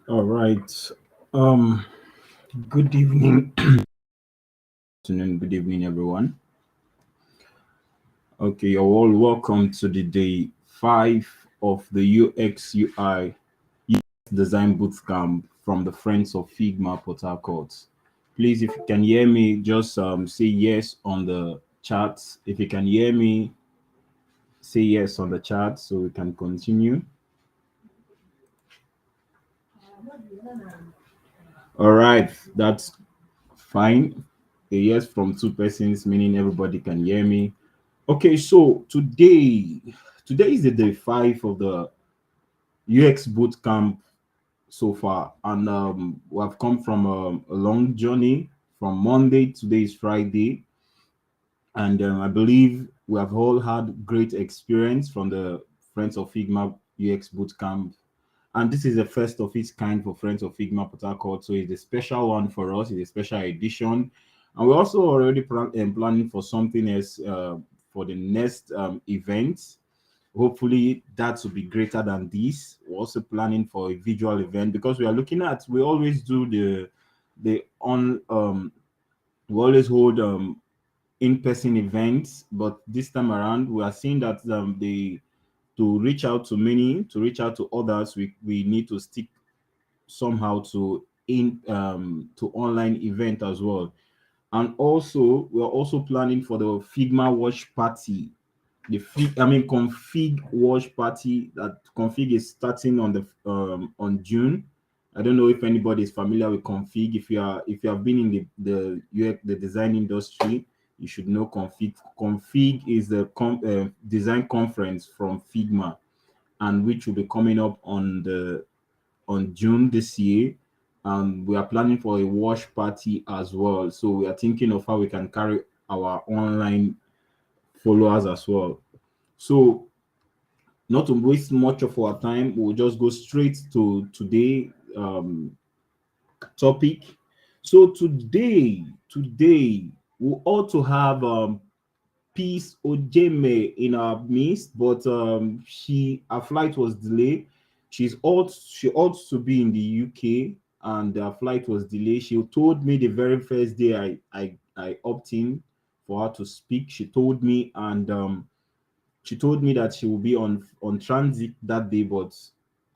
All right. Um, Good evening, afternoon, good evening, everyone. Okay, you're all welcome to the day 5 of the UX/UI Design Bootcamp from the Friends of Figma Port Harcourt. Please, if you can hear me, just say yes on the chat. If you can hear me, say yes on the chat so we can continue. All right, that's fine. A yes from two persons, meaning everybody can hear me. Okay, so today is the day 5 of the UX bootcamp so far, and we have come from a long journey from Monday. Today is Friday, and I believe we have all had great experience from the Friends of Figma UX bootcamp, and this is the first of its kind for Friends of Figma Port Harcourt, so it's a special one for us. It's a special edition, and we're also already planning for something else for the next event. Hopefully that will be greater than this. We're also planning for a visual event because we always do the on we always hold in-person events, but this time around we are seeing that the to reach out to many, to reach out to others, we need to stick somehow to online event as well. And also we're also planning for the Figma watch party, config watch party. That config is starting on June. I don't know if anybody is familiar with config. If you have been in the UX, the design industry, you should know config. Config is the design conference from Figma, and which will be coming up on June this year. And we are planning for a wash party as well. So we are thinking of how we can carry our online followers as well. So not to waste much of our time, we'll just go straight to today topic. So today we ought to have Peace Ojeme in our midst, but her flight was delayed. She ought to be in the UK, and her flight was delayed. She told me the very first day I opted in for her to speak. She told me that she will be on transit that day, but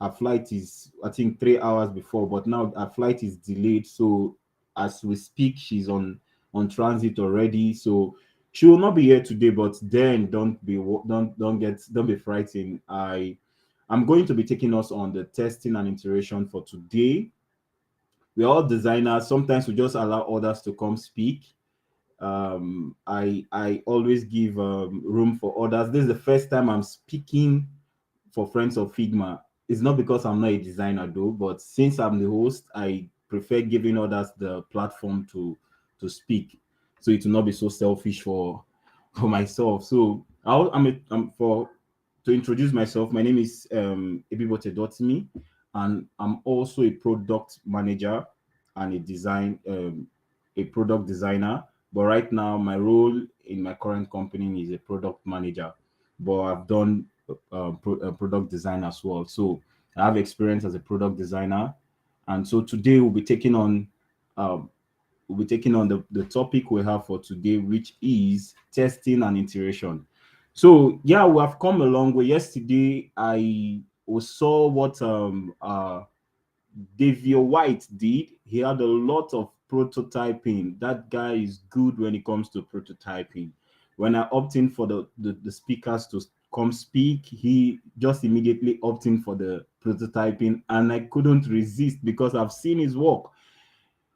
her flight is, I think, 3 hours before. But now her flight is delayed, so as we speak, she's on transit already. So she will not be here today. But then don't be frightened. I'm going to be taking us on the testing and iteration for today. We're all designers. Sometimes we just allow others to come speak. I always give room for others. This is the first time I'm speaking for Friends of Figma. It's not because I'm not a designer though, but since I'm the host, I prefer giving others the platform to speak, so it will not be so selfish for myself. So I'm for to introduce myself. My name is Ebibote Doutimi, and I'm also a product manager and a product designer. But right now, my role in my current company is a product manager. But I've done product design as well. So I have experience as a product designer, and so today um, we'll be taking on the topic we have for today, which is testing and iteration. So yeah, we have come a long way. Yesterday, I saw what Davio White did. He had a lot of prototyping. That guy is good when it comes to prototyping. When I opt in for the speakers to come speak, he just immediately opt in for the prototyping, and I couldn't resist because I've seen his work.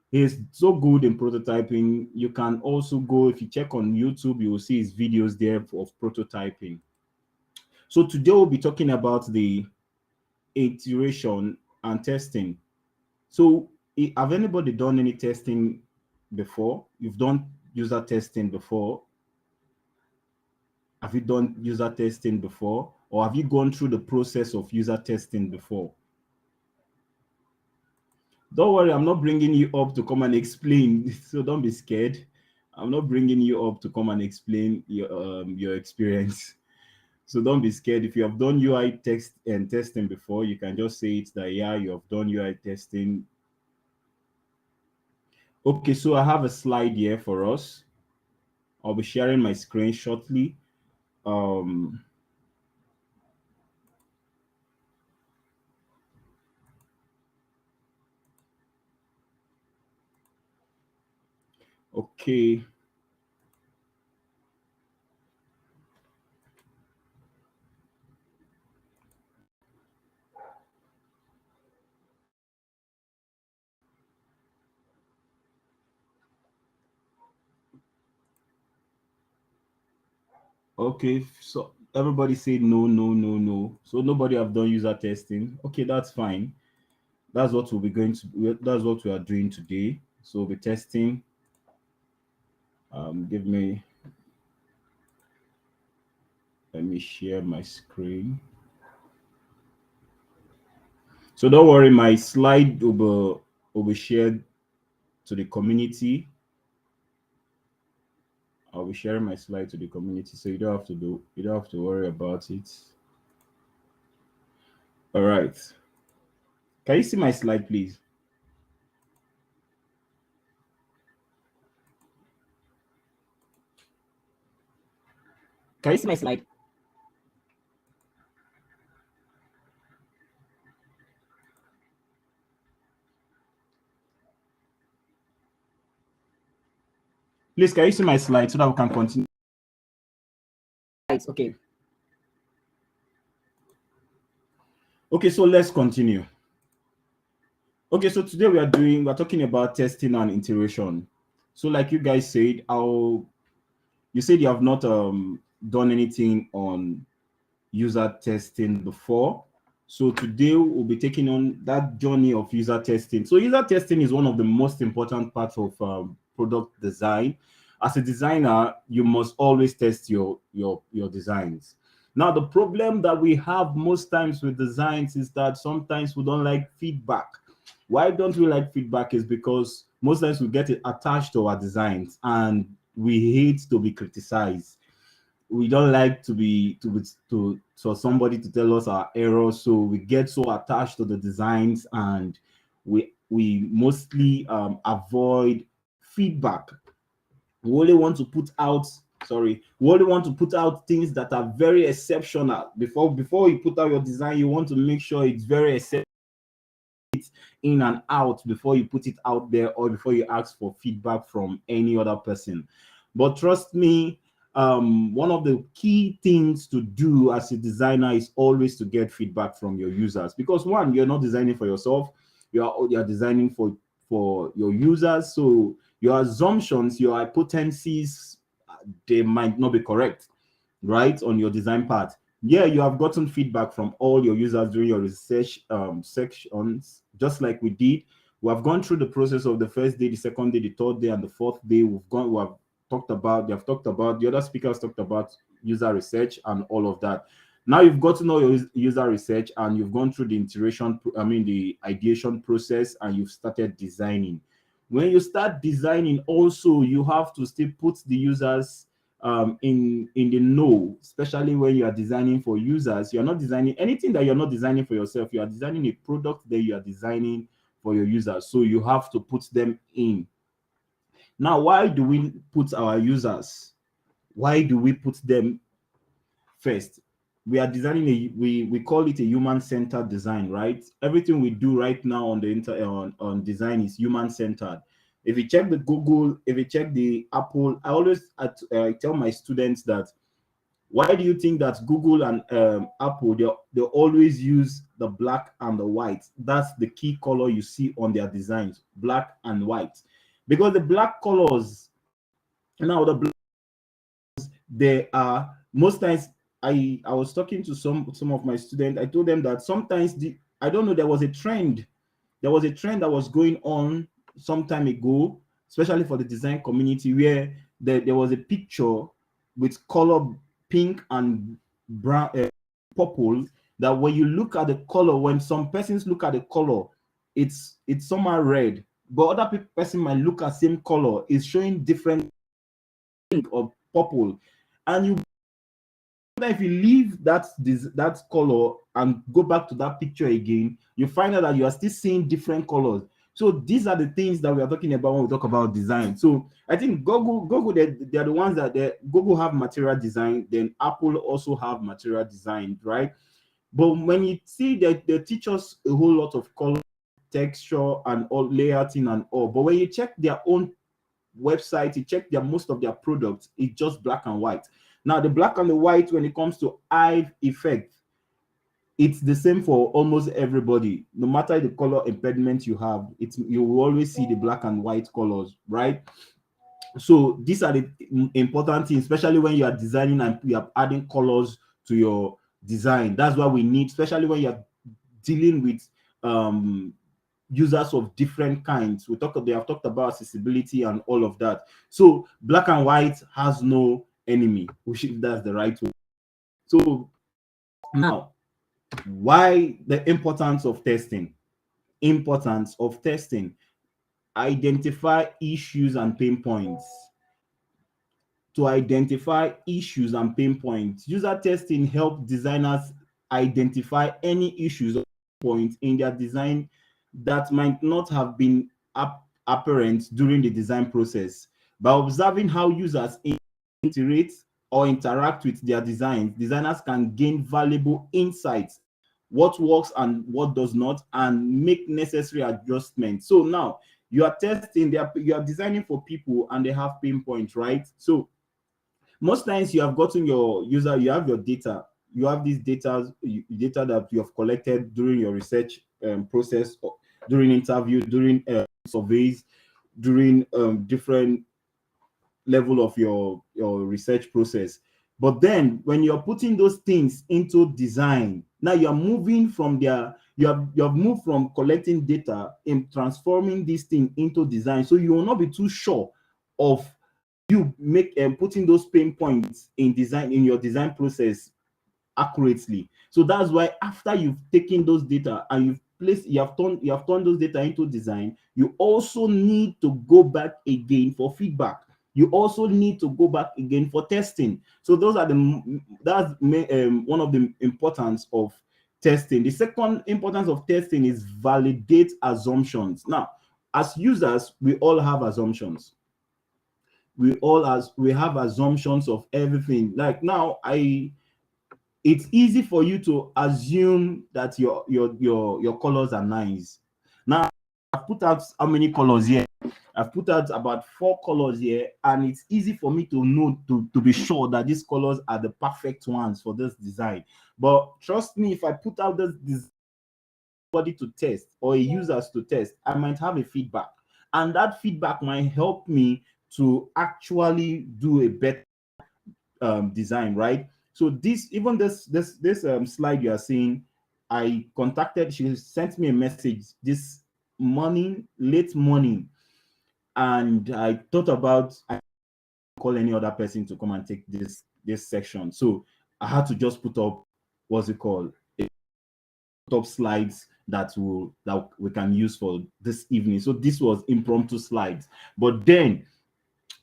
He's so good in prototyping. You can also go, if you check on YouTube, you will see his videos there of prototyping. So today we'll be talking about the iteration and testing. So, have anybody done any testing before? You've done user testing before? Have you done user testing before? Or have you gone through the process of user testing before? Don't worry, I'm not bringing you up to come and explain. So don't be scared. I'm not bringing you up to come and explain your experience. So don't be scared. If you have done UI text and testing before, you can just say it that yeah, you have done UI testing. Okay, so I have a slide here for us. I'll be sharing my screen shortly. Um, okay. Okay, so everybody say no, no, no, no. So nobody have done user testing. Okay, that's fine. That's what we'll be going to. That's what we are doing today. So we'll be testing. Give me. Let me share my screen. So don't worry, my slide will be shared to the community. I'll be sharing my slide to the community, so you don't have to worry about it. All right. Can you see my slide, please? Can you see my slide? Please, can you see my slide so that we can continue? Right, okay. Okay, so let's continue. Okay, so today we're talking about testing and iteration. So like you guys said, you said you have not done anything on user testing before. So today we'll be taking on that journey of user testing. So user testing is one of the most important parts of product design. As a designer, you must always test your designs. Now, the problem that we have most times with designs is that sometimes we don't like feedback. Why don't we like feedback is because most times we get it attached to our designs and we hate to be criticized. We don't like to for somebody to tell us our errors, so we get so attached to the designs and we mostly avoid feedback. We only want to put out we only want to put out things that are very exceptional. Before you put out your design, you want to make sure it's very exceptional in and out before you put it out there or before you ask for feedback from any other person. But trust me, one of the key things to do as a designer is always to get feedback from your users, because one, you're not designing for yourself, you're designing for your users. So your assumptions, your hypotheses, they might not be correct, right, on your design part. Yeah, you have gotten feedback from all your users during your research sections, just like we did. We have gone through the process of the first day, the second day, the third day, and the fourth day. They have talked about, the other speakers talked about user research and all of that. Now you've got to know your user research and you've gone through the the ideation process, and you've started designing. When you start designing, also you have to still put the users in the know, especially when you are designing for users. You're not designing anything that you're not designing for yourself. You are designing a product that you are designing for your users, so you have to put them in. Now, why do we put our users? Why do we put them first? We are designing we call it a human-centered design, right? Everything we do right now on the on design is human-centered. If you check the Google, if you check the Apple, I tell my students that, why do you think that Google and Apple, they always use the black and the white? That's the key color you see on their designs, black and white. Because the black colors, now the black, they are most times, I was talking to some of my students. I told them that sometimes I don't know, there was a trend. There was a trend that was going on some time ago, especially for the design community, where there was a picture with color pink and brown, purple. That when you look at the color, when some persons look at the color, it's somehow red, but other person might look at same color, it's showing different pink or purple, and you If you leave that color and go back to that picture again, you find out that you are still seeing different colors. So these are the things that we are talking about when we talk about design. So I think Google, they're the ones that Google have material design, then Apple also have material design, right? But when you see that they teach us a whole lot of color, texture, and all layouting and all, but when you check their own website, you check most of their products, it's just black and white. Now, the black and the white, when it comes to eye effect, it's the same for almost everybody. No matter the color impediment you have, you will always see the black and white colors, right? So these are the important things, especially when you are designing and you are adding colors to your design. That's why we need, especially when you're dealing with users of different kinds. They have talked about accessibility and all of that. So black and white has no enemy, which if that's the right word. So now, why the importance of testing? Importance of testing. Identify issues and pain points. To identify issues and pain points, user testing helps designers identify any issues or points in their design that might not have been apparent during the design process. By observing how users iterate or interact with their designs, designers can gain valuable insights, what works and what does not, and make necessary adjustments. So now you are testing, you are designing for people and they have pain points, right? So most times you have gotten your user, you have your data, you have these data that you have collected during your research process, during interview, during surveys, during different level of your research process. But then when you're putting those things into design, now you're moving from you have moved from collecting data and transforming this thing into design. So you will not be too sure of you putting those pain points in your design process accurately. So that's why after you've taken those data and you have turned those data into design, you also need to go back again for feedback. You also need to go back again for testing. So that's one of the importance of testing. The second importance of testing is validate assumptions. Now, as users, we all have assumptions. We have assumptions of everything. Like now, it's easy for you to assume that your colors are nice. Now, I've put out how many colors here? I've put out about 4 colors here, and it's easy for me to know to be sure that these colors are the perfect ones for this design. But trust me, if I put out this body to test or a users to test, I might have a feedback, and that feedback might help me to actually do a better design, right? So this slide you are seeing, she sent me a message this morning, late morning, and I thought about I call any other person to come and take this section. So I had to just put up top slides that we can use for this evening. So this was impromptu slides, but then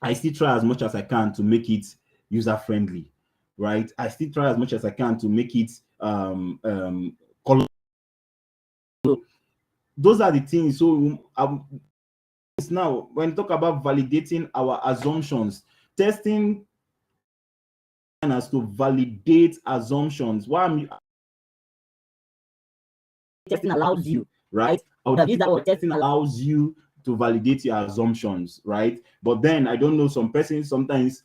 I still try as much as I can to make it user friendly, right? I still try as much as I can to make it color. So those are the things. So now when we talk about validating our assumptions, testing us to validate assumptions. Testing allows you, right? I would have used that word. Testing allows you to validate your assumptions, right? But then I don't know, some persons sometimes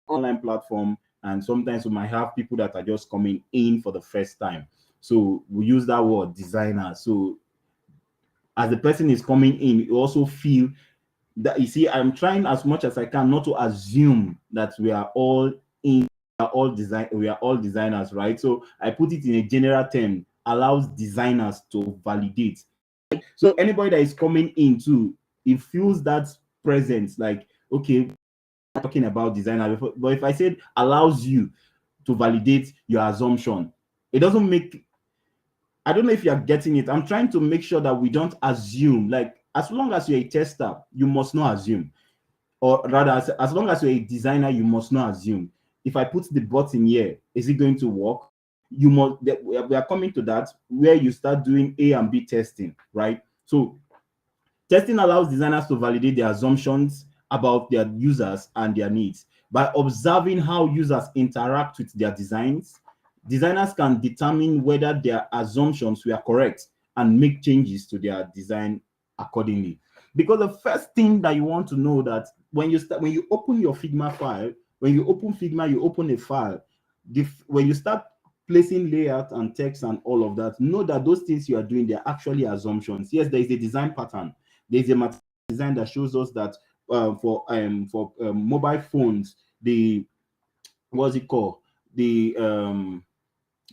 online platform, and sometimes we might have people that are just coming in for the first time. So we use that word designer. So as the person is coming in, you also feel that, you see, I'm trying as much as I can not to assume that we are all designers, right? So I put it in a general term, allows designers to validate. So anybody that is coming into, it feels that presence, like, okay, I'm talking about designer, but if I said allows you to validate your assumption, it doesn't make, I don't know if you're getting it. I'm trying to make sure that we don't assume. Like, as long as you're a tester, you must not assume. Or rather, as long as you're a designer, you must not assume. if I put the button here, is it going to work? You must, we are coming to that where you start doing A and B testing, right? So testing allows designers to validate their assumptions about their users and their needs. By observing how users interact with their designs, designers can determine whether their assumptions were correct and make changes to their design accordingly. Because the first thing that you want to know that when you open your Figma file, when you open Figma, you open a file. When you start placing layout and text and all of that, know that those things you are doing, they're actually assumptions. Yes, there is a design pattern. There's a material design that shows us that for mobile phones, the what's it called? The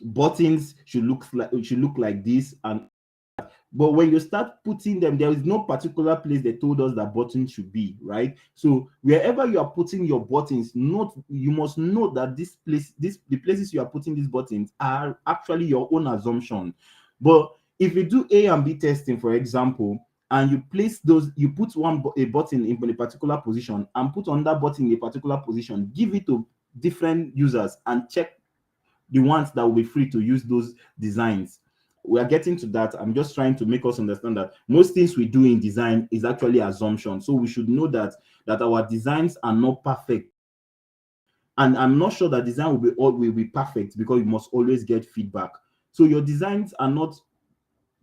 buttons should look like this. And but when you start putting them, there is no particular place they told us that buttons should be, right? So wherever you are putting your buttons, you must know that the places you are putting these buttons are actually your own assumption. But if you do A and B testing, for example, and you place those, you put a button in a particular position and put another button in a particular position, give it to different users and check the ones that will be free to use those designs. We are getting to that. I'm just trying to make us understand that most things we do in design is actually assumption. So we should know that our designs are not perfect. And I'm not sure that design will be perfect because you must always get feedback. So your designs are not,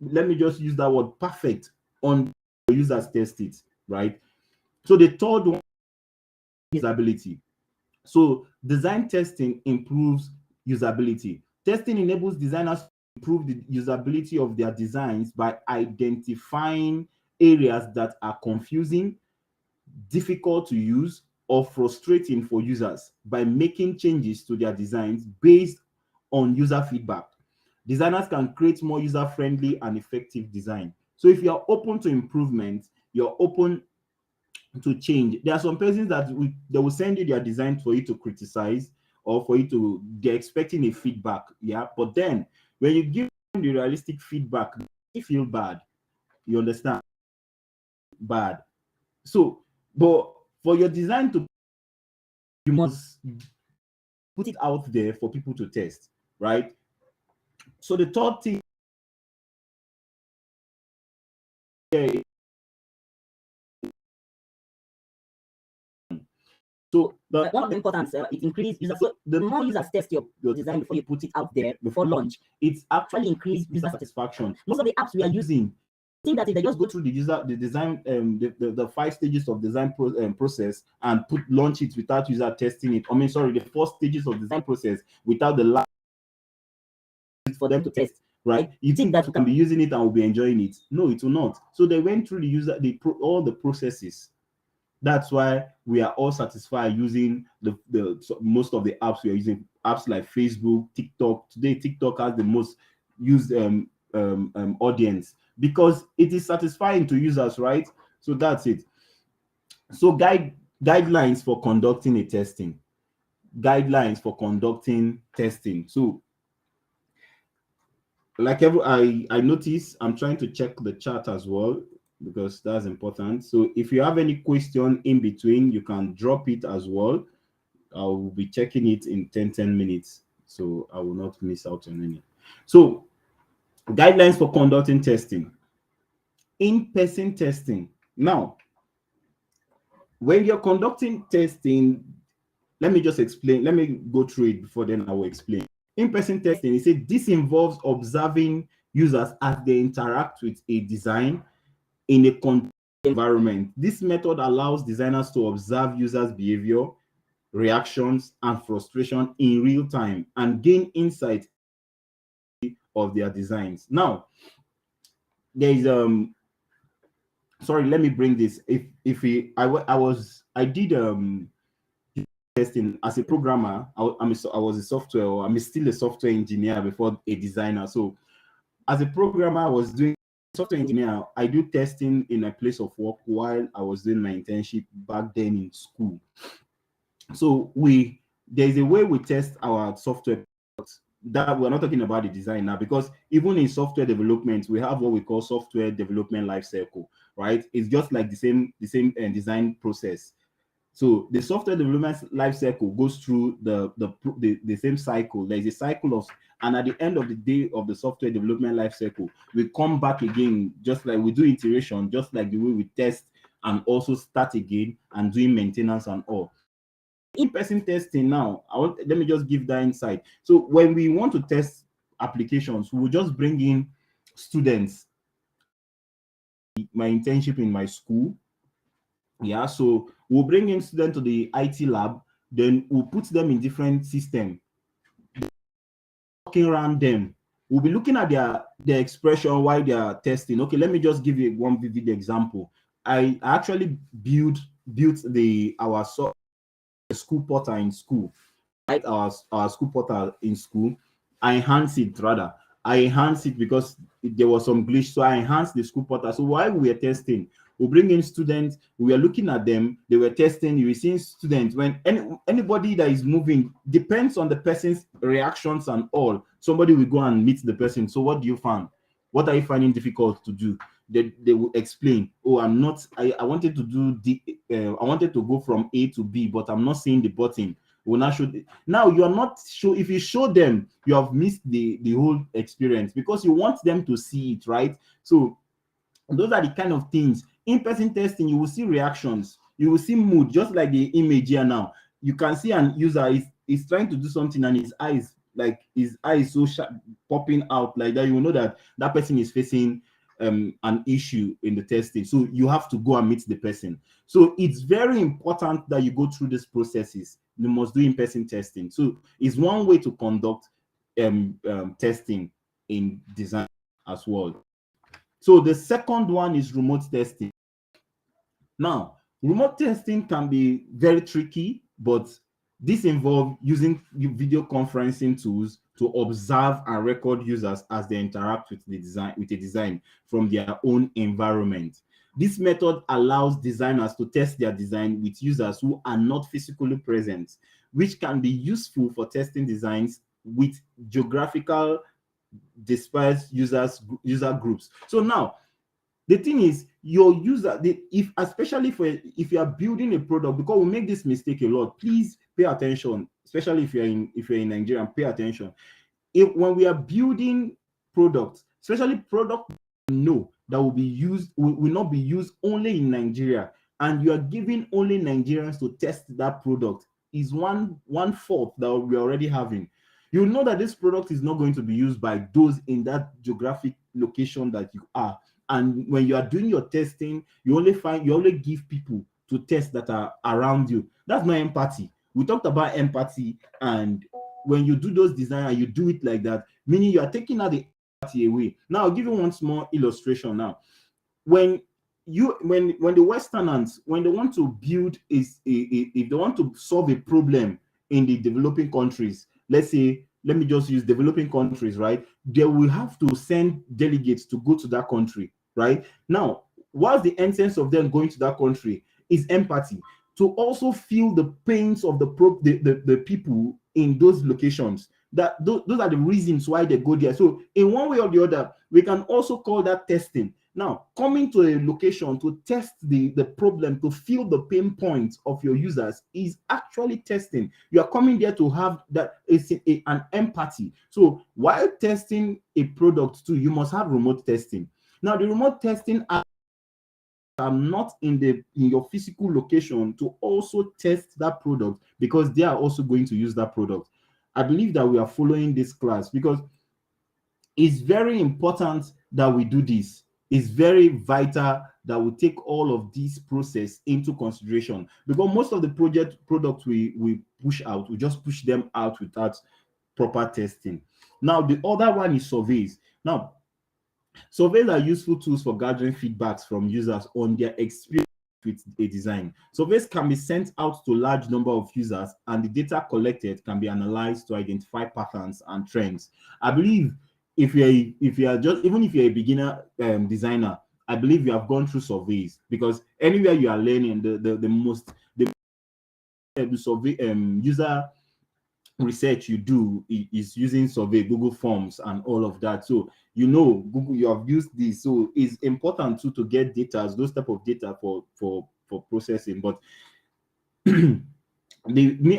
let me just use that word, perfect on users test it, right? So the third one is usability. So design testing improves usability. Testing enables designers to improve the usability of their designs by identifying areas that are confusing, difficult to use, or frustrating for users by making changes to their designs based on user feedback. Designers can create more user-friendly and effective design. So if you're open to improvement, you're open to change. There are some persons that they will send you their design for you to criticize or for you to, they're expecting a feedback. Yeah. But then when you give them the realistic feedback, they feel bad. You understand? Bad. So, but for your design to, you must put it out there for people to test, right? So the third thing here, so one of the important it increases users. So the more users test your design before you put it out there before launch, it's actually increased user satisfaction. Most of the apps we are using, think that if they just go through the design, the 5 stages of design process and launch it without user testing it. I mean, sorry, the 4 stages of design process without the last for them to test, right? You think that you can be using it and will be enjoying it. No, it will not. So they went through all the processes. That's why we are all satisfied using most of the apps we are using. Apps like Facebook, TikTok. Today, TikTok has the most used audience because it is satisfying to users, right? So that's it. So guidelines for conducting a testing. Guidelines for conducting testing. So like I notice I'm trying to check the chat as well because that's important. So if you have any question in between, you can drop it as well. I will be checking it in 10 minutes, so I will not miss out on any. So guidelines for conducting testing. In-person testing. Now, when you're conducting testing, let me just explain. Let me go through it before then I will explain. In-person testing, it said this involves observing users as they interact with a design in a controlled environment. This method allows designers to observe users' behavior, reactions, and frustration in real time and gain insight of their designs. Now, there is sorry, let me bring this. I did testing as a programmer. I was a software, or I'm still a software engineer before a designer. So as a programmer, I was doing software engineer. I do testing in a place of work while I was doing my internship back then in school. So there's a way we test our software that we're not talking about the design now, because even in software development, we have what we call software development life cycle, right? It's just like the same design process. So the software development life cycle goes through the same cycle. There is a cycle of, and at the end of the day of the software development life cycle, we come back again, just like we do iteration, just like the way we test and also start again and doing maintenance and all. In-person testing now, let me just give that insight. So when we want to test applications, we'll just bring in students. My internship in my school, yeah, so we'll bring in students to the IT lab, then we'll put them in different systems, walking around them. We'll be looking at their expression while they are testing. Okay, let me just give you one vivid example. I actually built our school portal in school, right? Our school portal in school. I enhanced it rather. I enhanced it because there was some glitch, so I enhanced the school portal. So while we were testing, we bring in students, we were looking at them, they were testing. You were seeing students when anybody that is moving depends on the person's reactions and all. Somebody will go and meet the person. So what do you find? What are you finding difficult to do? They will explain. Oh, I wanted to do I wanted to go from A to B, but I'm not seeing the button. Will not show. Now you are not sure. If you show them, you have missed the whole experience because you want them to see it, right? So those are the kind of things. In-person testing, you will see reactions, you will see mood, just like the image here now. You can see an user is trying to do something and his eyes so sharp, popping out like that. You will know that that person is facing an issue in the testing. So you have to go and meet the person. So it's very important that you go through these processes. You must do in-person testing. So it's one way to conduct testing in design as well. So the second one is remote testing. Now, remote testing can be very tricky, but this involves using video conferencing tools to observe and record users as they interact with a design from their own environment. This method allows designers to test their design with users who are not physically present, which can be useful for testing designs with geographical dispersed user groups. So now the thing is, your user, especially if you are building a product, because we make this mistake a lot. Please pay attention, especially if you're in Nigeria, pay attention. When we are building products, especially product that will be used will not be used only in Nigeria, and you are giving only Nigerians to test that product, is one fault that we're already having. You know that this product is not going to be used by those in that geographic location that you are. And when you are doing your testing, you only give people to test that are around you. That's not empathy. We talked about empathy, and when you do those design and you do it like that, meaning you are taking out the empathy away. Now I'll give you one small illustration. Now, when the Westerners, when they want to build if they want to solve a problem in the developing countries, let me just use developing countries, right? They will have to send delegates to go to that country, right? Now, what's the essence of them going to that country is empathy, to also feel the pains of the people in those locations. Those are the reasons why they go there. So in one way or the other, we can also call that testing. Now, coming to a location to test the problem, to feel the pain points of your users is actually testing. You are coming there to have an empathy. So while testing a product too, you must have remote testing. Now, the remote testing are not in your physical location to also test that product, because they are also going to use that product. I believe that we are following this class, because it's very important that we do this. It's very vital that we take all of this process into consideration, because most of the products we push out, we just push them out without proper testing. Now, the other one is surveys. Now, surveys are useful tools for gathering feedbacks from users on their experience with a design. Surveys can be sent out to a large number of users, and the data collected can be analyzed to identify patterns and trends. I believe if you are just, even if you're a beginner designer, I believe you have gone through surveys, because anywhere you are learning, the survey user research you do is using survey, Google Forms, and all of that. So Google, you have used this, so it's important too to get data, those type of data for processing. But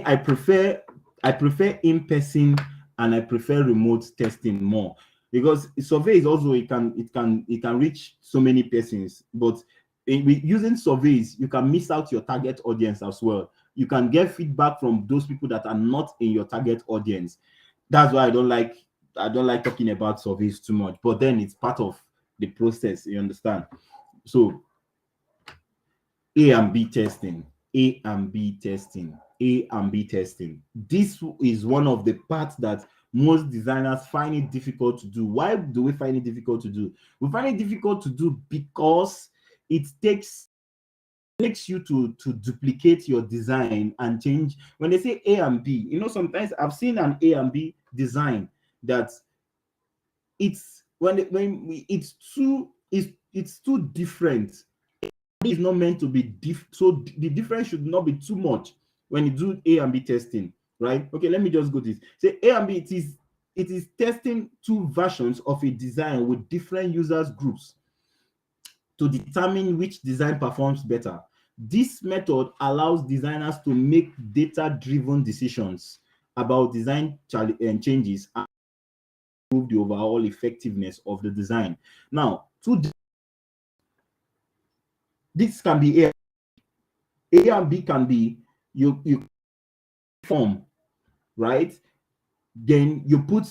I prefer in person, and I prefer remote testing more, because survey is also, it can reach so many persons, but with using surveys you can miss out your target audience as well. You can get feedback from those people that are not in your target audience. That's why I don't like talking about surveys too much, but then it's part of the process, you understand. So A and B testing, A and B testing, A and B testing. This is one of the parts that most designers find it difficult to do. Why do we find it difficult to do? We find it difficult to do because it takes you to duplicate your design and change. When they say A and B, sometimes I've seen an A and B design that it's too different. Is not meant to be so the difference should not be too much when you do A and B testing, right? Okay, let me just go this. Say A and B, it is testing two versions of a design with different users groups to determine which design performs better. This method allows designers to make data-driven decisions about design changes and improve the overall effectiveness of the design. Now, this can be A and B can be you form, right? Then you put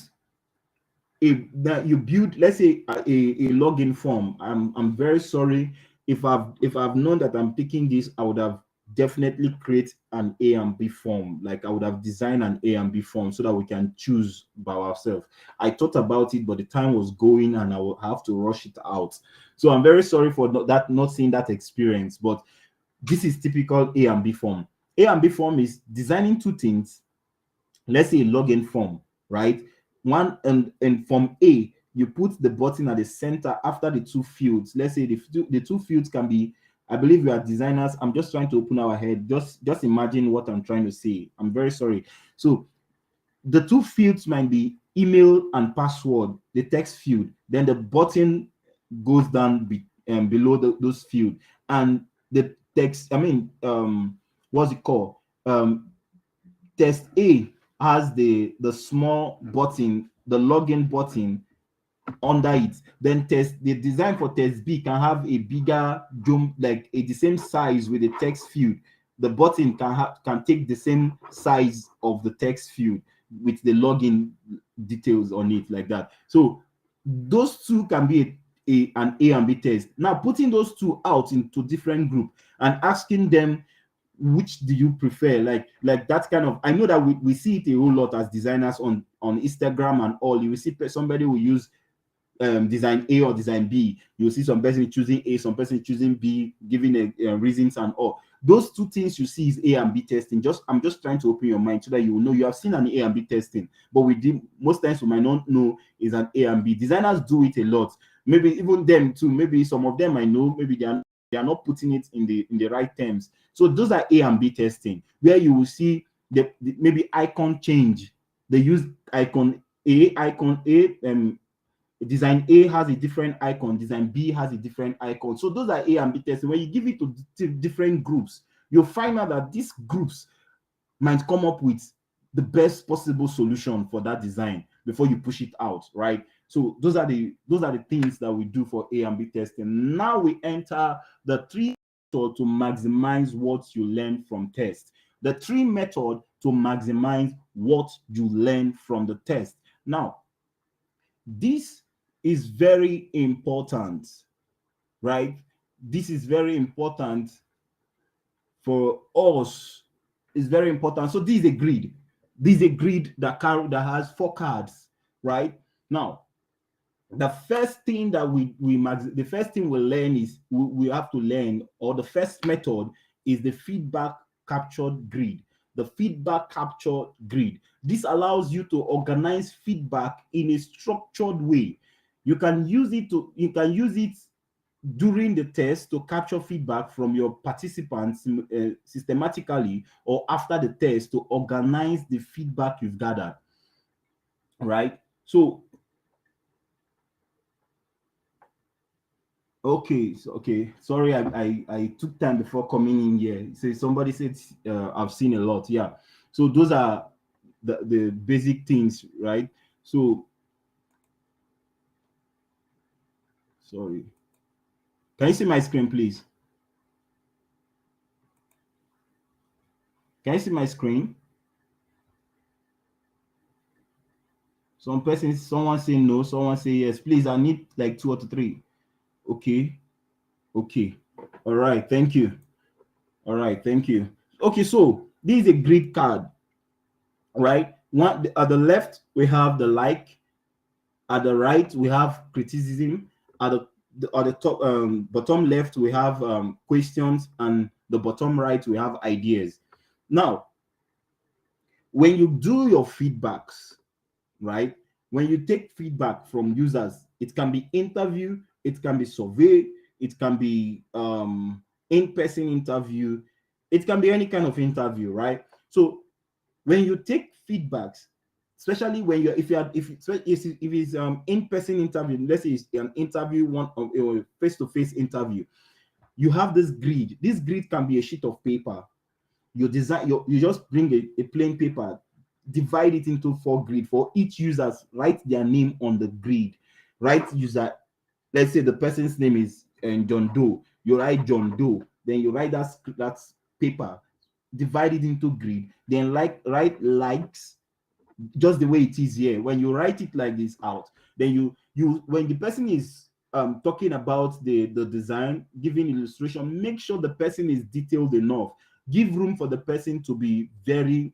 that you build, let's say a login form. I'm very sorry if I've known that I'm picking this, I would have definitely create an A and B form. Like I would have designed an A and B form so that we can choose by ourselves. I thought about it, but the time was going and I will have to rush it out. So I'm very sorry for not seeing that experience, but this is typical A and B form. A and B form is designing two things. Let's say a login form, right? One and form A, you put the button at the center after the two fields. Let's say the two fields can be, I believe we are designers. I'm just trying to open our head. Just imagine what I'm trying to say. I'm very sorry. So the two fields might be email and password, the text field. Then the button goes down below those fields, and the text. What's it called? Test A has the small button, the login button under it. Then the design for test B can have a bigger dome, like the same size with the text field. The button can take the same size of the text field with the login details on it, like that. So those two can be an A and B test. Now putting those two out into different group and asking them, which do you prefer? Like that kind of, I know that we see it a whole lot as designers on Instagram and all. You will see somebody will use design A or design B. You'll see some person choosing A, some person choosing B, giving reasons and all. Those two things you see is A and B testing. I'm just trying to open your mind so that you will know. You have seen an A and B testing, but most times we might not know is an A and B. Designers do it a lot. Maybe even them too. Maybe some of them I know. Maybe they are not putting it in the right terms. So those are A and B testing, where you will see maybe icon change. They use icon A, design A has a different icon, design B has a different icon. So those are A and B testing. When you give it to different groups, you'll find out that these groups might come up with the best possible solution for that design before you push it out, right? So those are the things that we do for A and B testing. Now we enter the three methods to maximize what you learn from test. The three methods to maximize what you learn from the test. Now, this is very important, right? This is very important for us. It's very important. So this is a grid. This is a grid that has 4 cards, right? Now, the first thing that the first thing we learn is we have to learn, or the first method is the feedback captured grid. The feedback capture grid. This allows you to organize feedback in a structured way. You can use it during the test to capture feedback from your participants systematically, or after the test to organize the feedback you've gathered, right? So Okay, so, okay. Sorry, I took time before coming in here. So somebody said I've seen a lot. Yeah. So those are the basic things, right? So sorry. Can you see my screen, please? Can you see my screen? Some persons, someone say no, someone say yes. Please, I need like two or three. Okay, okay. All right, thank you. All right, thank you. Okay, so this is a grid card, right? One at the left we have the like, at the right we have criticism, at the top bottom left we have questions, and the bottom right we have ideas. Now, when you do your feedbacks, right? When you take feedback from users, it can be interview, it can be survey, it can be in-person interview, it can be any kind of interview, right? So when you take feedbacks, especially when you're if it's in-person interview, let's say it's an interview, one of a face-to-face interview, you have this grid. This grid can be a sheet of paper. You just bring a plain paper, divide it into 4 grid. For each users, write their name on the grid. Write user, let's say the person's name is John Doe. You write John Doe, then you write that paper, divide it into grid, then write likes just the way it is here. When you write it like this out, then you when the person is talking about the design, giving illustration, make sure the person is detailed enough. Give room for the person to be very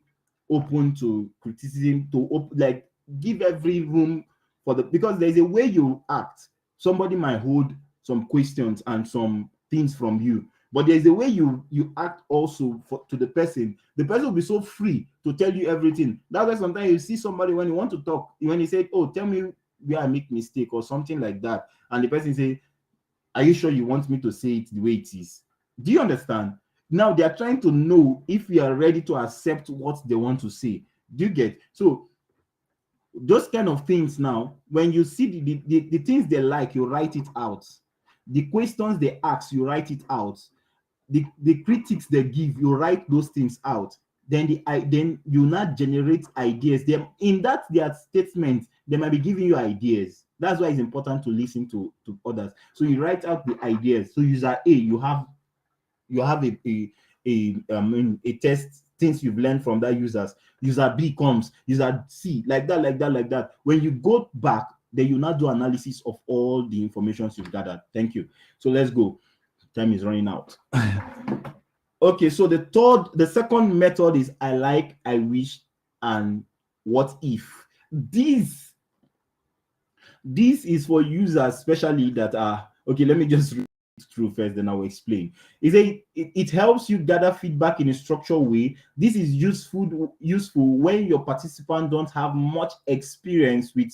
open to criticism, like give every room for the, because there's a way you act. Somebody might hold some questions and some things from you, but there's a way you act also to the person. The person will be so free to tell you everything. That's why sometimes you see somebody, when you want to talk, when he said, oh, tell me where I make mistake or something like that, and the person say, are you sure you want me to say it the way it is? Do you understand? Now they are trying to know if you are ready to accept what they want to say. Do you get? So those kind of things, now when you see the things they like, you write it out. The questions they ask, you write it out. The critics they give, you write those things out. Then you not generate ideas. Them in that their statement, they might be giving you ideas. That's why it's important to listen to others. So you write out the ideas. So user A, you have a test, things you've learned from that users. User B comes, user C, like that, like that, like that. When you go back, then you now do analysis of all the information you've gathered. Thank you. So let's go. Time is running out. Okay, so the second method is I like, I wish, and what if. This is for users, especially that are okay. Let me just read it through first, then I will explain. It helps you gather feedback in a structured way. This is useful when your participants don't have much experience with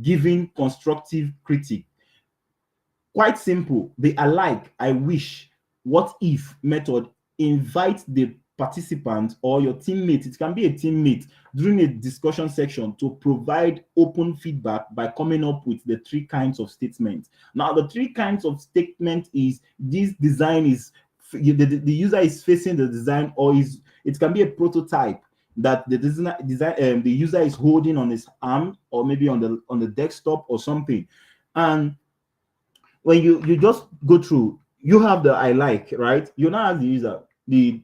giving constructive critique. Quite simple. The I like, I wish, what if method invite the participant or your teammate, it can be a teammate, during a discussion section to provide open feedback by coming up with the 3 kinds of statements. Now, the 3 kinds of statement is this design is the user is facing the design, or it can be a prototype that the user is holding on his arm, or maybe on the desktop or something. And when you just go through, you have the I like, right? You now ask the user, the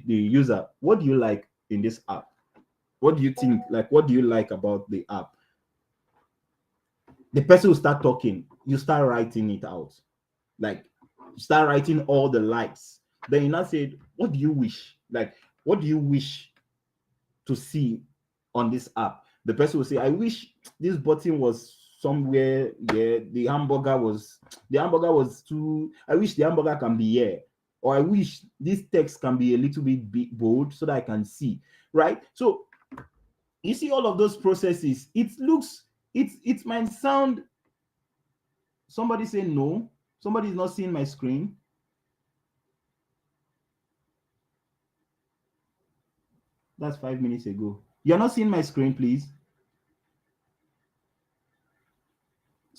user, what do you like in this app? What do you think? Like, what do you like about the app? The person will start talking. You start writing it out. Like, start writing all the likes. Then you now say, what do you wish? Like, what do you wish to see on this app? The person will say, I wish this button was somewhere. Yeah, the hamburger was too. I wish the hamburger can be here, or I wish this text can be a little bit bold so that I can see. Right. So you see all of those processes. It might sound. Somebody say no. Somebody is not seeing my screen. That's 5 minutes ago. You're not seeing my screen, please.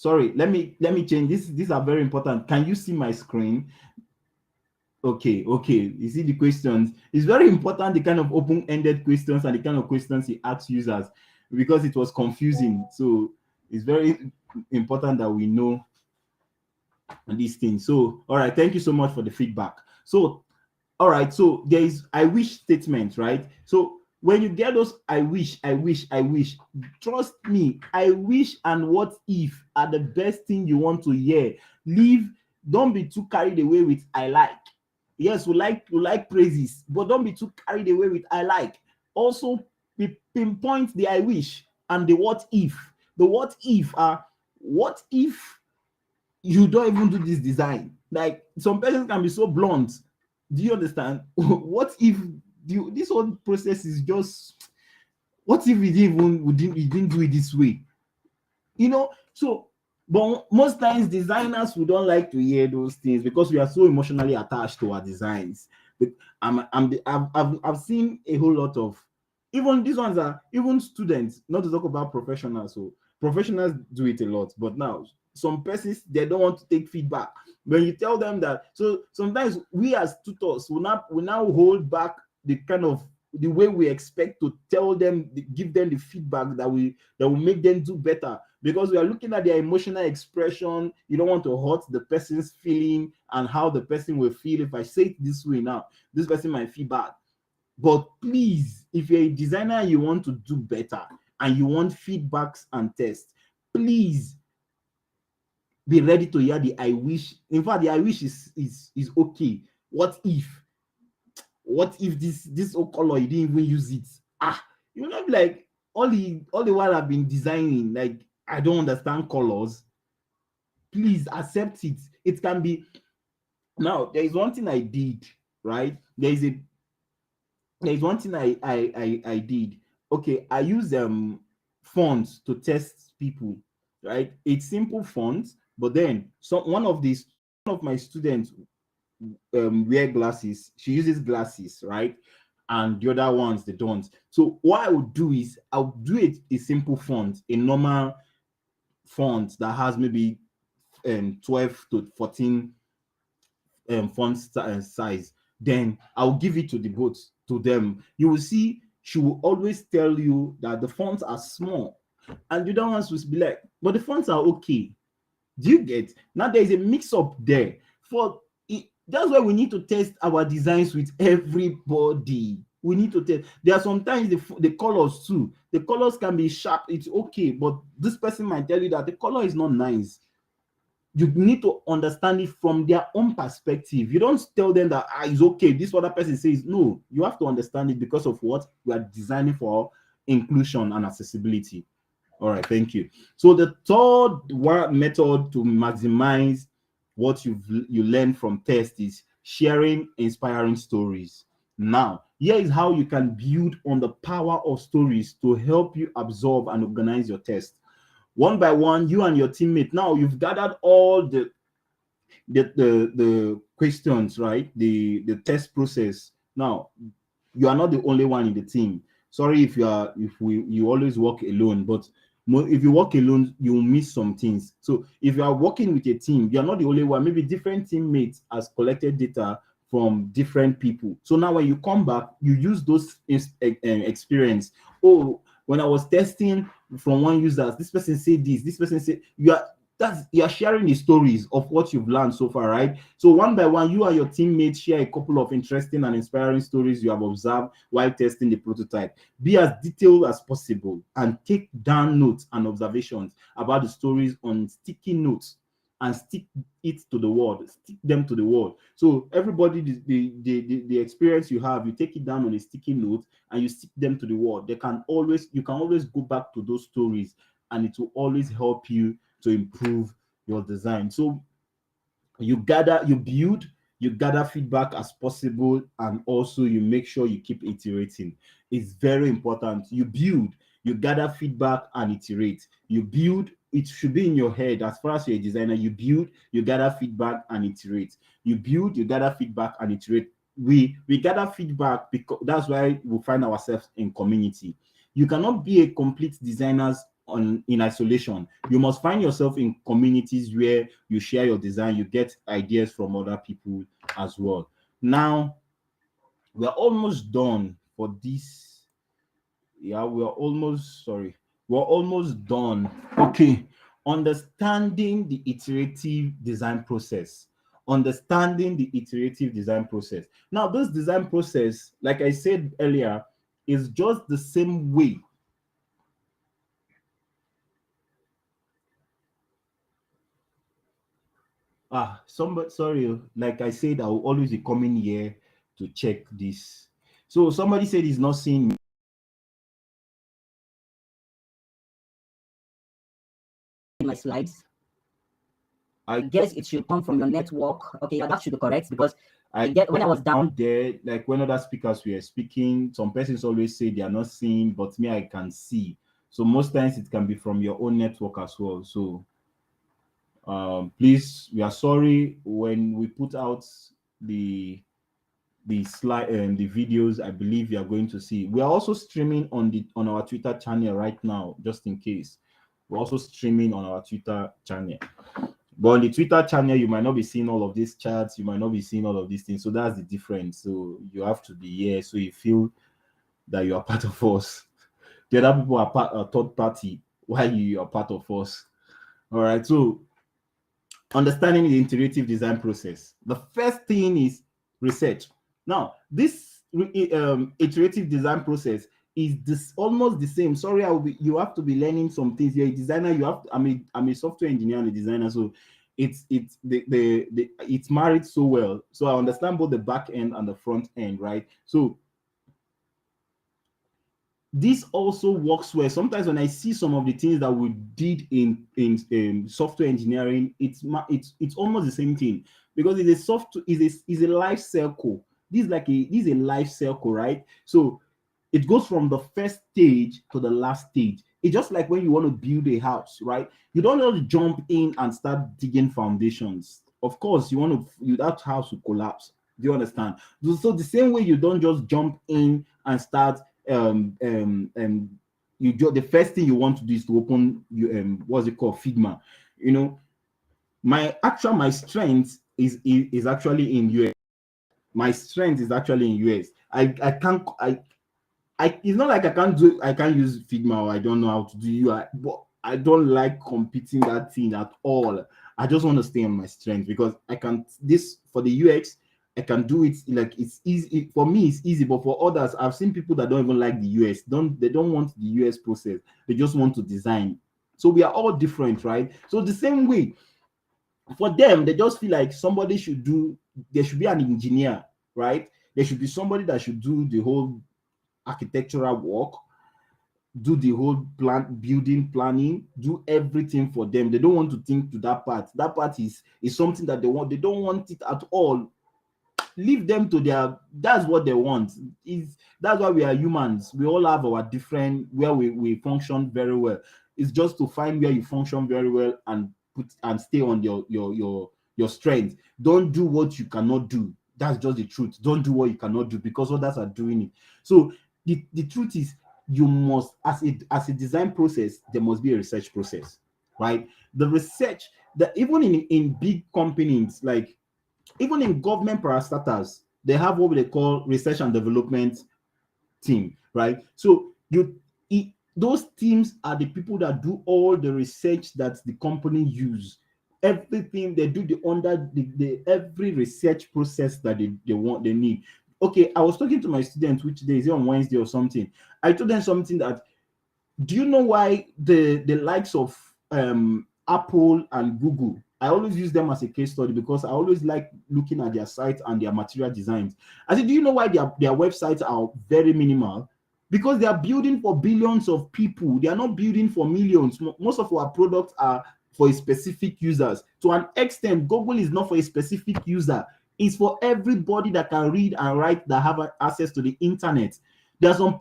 Sorry, let me change this. These are very important. Can you see my screen? Okay. You see the questions. It's very important, the kind of open-ended questions and the kind of questions he asks users, because it was confusing. So it's very important that we know these things. So, all right, thank you so much for the feedback. So, all right, so there is I wish statement, right? So when you get those I wish, trust me, I wish and what if are the best thing you want to hear. Leave, don't be too carried away with I like. Yes, we like praises, but don't be too carried away with I like. Also, pinpoint the I wish and the what if. The what if are, what if you don't even do this design? Like, some persons can be so blunt. Do you understand? What if this whole process is just, what if we didn't do it this way? So, but most times designers, we don't like to hear those things because we are so emotionally attached to our designs. But I've seen a whole lot of, even these ones are even students, not to talk about professionals. So professionals do it a lot, but now some persons, they don't want to take feedback when you tell them that. So sometimes we as tutors will now hold back the kind of the way we expect to tell them, give them the feedback that will make them do better, because we are looking at their emotional expression. You don't want to hurt the person's feeling and how the person will feel. If I say it this way now, this person might feel bad. But please, if you're a designer and you want to do better and you want feedbacks and tests, please be ready to hear the I wish. In fact, the I wish is okay. What if this whole color, you didn't even use it? You'll not be like, all the while I've been designing, like, I don't understand colors. Please accept it. It can be. Now, there is one thing I did, right? There's one thing I did. Okay, I use fonts to test people, right? It's simple fonts, but then one of my students wear glasses. She uses glasses, right? And the other ones, they don't. So what I would do is I'll do it a simple font, a normal font that has maybe 12 to 14 font size. Then I'll give it to the both to them. You will see she will always tell you that the fonts are small, and the other ones will be like, but the fonts are okay. Do you get? Now there is a mix up there. For it, that's why we need to test our designs with everybody. We need to test. There are sometimes the colors too. The colors can be sharp, it's okay, but this person might tell you that the color is not nice. You need to understand it from their own perspective. You don't tell them that it's okay, this other person says. No, you have to understand it because of what we are designing for: inclusion and accessibility. All right, thank you. So the third method to maximize what you learn from test is sharing inspiring stories. Now, here is how you can build on the power of stories to help you absorb and organize your test. One by one, you and your teammate, now you've gathered all the questions, right? The test process. Now, you are not the only one in the team. Sorry if you always work alone, but if you work alone, you will miss some things. So if you are working with a team, you're not the only one. Maybe different teammates has collected data from different people. So now when you come back, you use those experience. Oh, when I was testing from one user, this person said this person said, you are sharing the stories of what you've learned so far, right? So one by one, you and your teammates share a couple of interesting and inspiring stories you have observed while testing the prototype. Be as detailed as possible and take down notes and observations about the stories on sticky notes and stick it to the wall, stick them to the wall. So everybody, the experience you have, you take it down on a sticky note and you stick them to the wall. You can always go back to those stories, and it will always help you to improve your design. So you build, you gather feedback as possible, and also you make sure you keep iterating. It's very important. You build, you gather feedback and iterate. You build, it should be in your head. As far as you're a designer, you build, you gather feedback and iterate. You build, you gather feedback and iterate. We gather feedback because that's why we find ourselves in community. You cannot be a complete designer in isolation. You must find yourself in communities where you share your design, you get ideas from other people as well. Now we're almost done for this. Yeah, we're almost done. Okay, understanding the iterative design process. Understanding the iterative design process. Now, this design process, like I said earlier, is just the same way. Somebody, sorry, like I said, I will always be coming here to check this. So somebody said he's not seeing my slides. I guess it should come from your network. Okay, yeah, that should be correct, because I get when I was down there, like when other speakers were speaking, some persons always say they are not seeing, but me, I can see. So most times it can be from your own network as well. So please, we are sorry when we put out the slide and the videos. I believe you are going to see. We are also streaming on our Twitter channel right now, just in case. We're also streaming on our Twitter channel. But on the Twitter channel, you might not be seeing all of these chats. You might not be seeing all of these things. So that's the difference. So you have to be here so you feel that you are part of us. The other people are third party while you are part of us. All right. So understanding the iterative design process. The first thing is research. Now, this iterative design process is this almost the same. Sorry, you have to be learning some things. You're a designer. I'm a software engineer and a designer, so it's married so well. So I understand both the back end and the front end, right? So this also works well. Sometimes when I see some of the things that we did in software engineering, it's almost the same thing, because it's a life cycle. This is a life cycle, right? So it goes from the first stage to the last stage. It's just like when you want to build a house, right? You don't just jump in and start digging foundations. Of course, that house will collapse. Do you understand? So the same way, you don't just jump in and start the first thing you want to do is to open what's it called, Figma. You know, my strength is actually in US. My strength is actually in US. I can't it's not like I can't use Figma or I don't know how to do UI, but I don't like competing that thing at all. I just want to stay on my strength, because I can this for the UX. I can do it, like it's easy for me. It's easy, but for others, I've seen people that don't even like the US. They don't want the US process. They just want to design. So we are all different, right? So the same way, for them, they just feel like there should be an engineer, right? There should be somebody that should do the whole architectural work, do the whole building planning, do everything for them. They don't want to think to that part. That part is something that they want. They don't want it at all. Leave them to that's what they want. That's why we are humans. We all have our different where we function very well. It's just to find where you function very well and stay on your strength. Don't do what you cannot do. That's just the truth. Don't do what you cannot do, because others are doing it. So the truth is, you must, as a design process, there must be a research process, right? The research that even in big companies, like even in government parastatals, they have what they call research and development team, right? So those teams are the people that do all the research that the company use. Everything they do, the every research process that they need. Okay, I was talking to my students, which day is it, on Wednesday or something. I told them something that, do you know why the likes of Apple and Google, I always use them as a case study, because I always like looking at their site and their material designs. I said, do you know why their websites are very minimal? Because they are building for billions of people. They are not building for millions. Most of our products are for a specific users. To an extent, Google is not for a specific user. It's for everybody that can read and write, that have access to the internet. There are some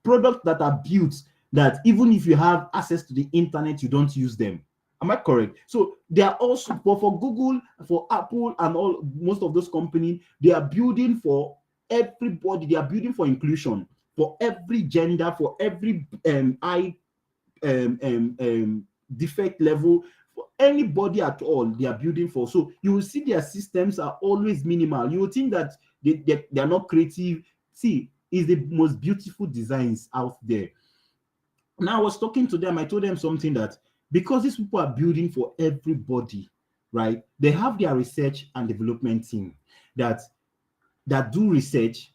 products that are built that even if you have access to the internet, you don't use them. Am I correct? So they are also for Google, for Apple, and most of those companies, they are building for everybody. They are building for inclusion, for every gender, for every eye defect level, for anybody at all they are building for. So you will see their systems are always minimal. You will think that they are not creative. See, it's the most beautiful designs out there. Now I was talking to them, I told them something, that because these people are building for everybody, right? They have their research and development team that do research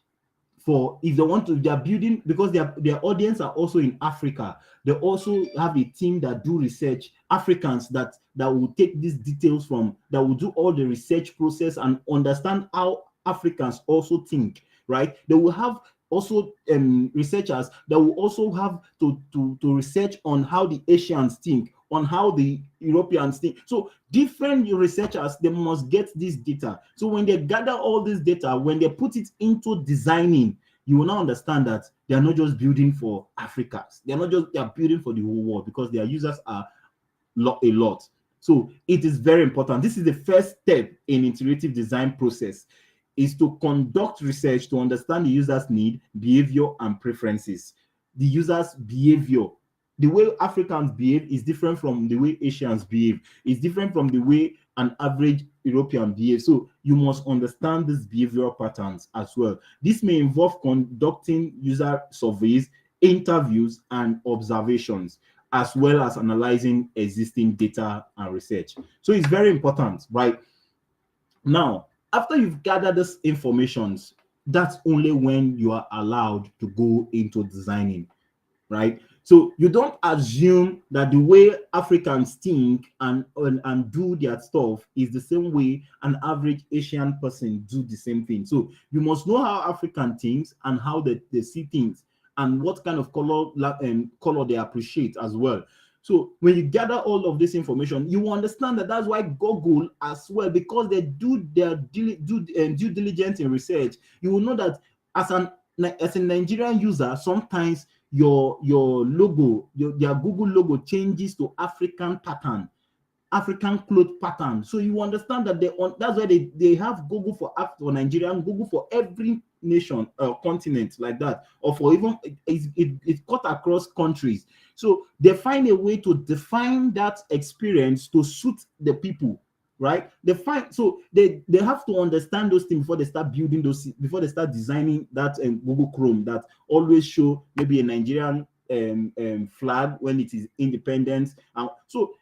for, if they want to, they are building, because their audience are also in Africa. They also have a team that do research, Africans that will take these details from, that will do all the research process and understand how Africans also think, right? They will have also researchers that will also have to research on how the Asians think, on how the Europeans think. So different researchers, they must get this data. So when they gather all this data, when they put it into designing, you will now understand that they are not just building for Africans. They are building for the whole world, because their users are a lot. So it is very important. This is the first step in iterative design process, is to conduct research to understand the user's need, behavior, and preferences. The user's behavior, the way Africans behave is different from the way Asians behave. It's different from the way an average European behaves. So you must understand these behavioral patterns as well. This may involve conducting user surveys, interviews, and observations, as well as analyzing existing data and research. So it's very important, right? Now, after you've gathered this information, that's only when you are allowed to go into designing, right? So you don't assume that the way Africans think and do their stuff is the same way an average Asian person do the same thing. So you must know how African thinks and how they see things, and what kind of color they appreciate as well. So when you gather all of this information, you understand that that's why Google as well, because they do their due diligence in research. You will know that as a Nigerian user, sometimes your logo, their Google logo changes to African pattern, African cloth pattern. So you understand that that's why they have Google for Nigeria, and Google for every nation or continent like that, or for even it's cut across countries. So they find a way to define that experience to suit the people, right? So they have to understand those things before they start building those, before they start designing that Google Chrome that always show maybe a Nigerian flag when it is independence. So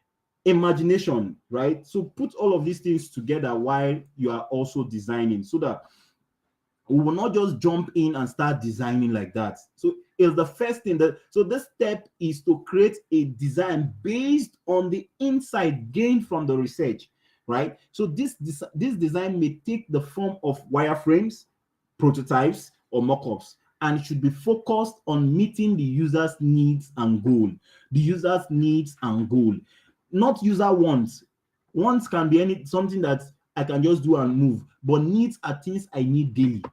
imagination, right? So put all of these things together while you are also designing, so that we will not just jump in and start designing like that. So it's the first thing so this step is to create a design based on the insight gained from the research, right? So this design may take the form of wireframes, prototypes, or mockups, and should be focused on meeting the user's needs and goal. The user's needs and goal, not user wants. Wants can be something that I can just do and move, but needs are things I need daily,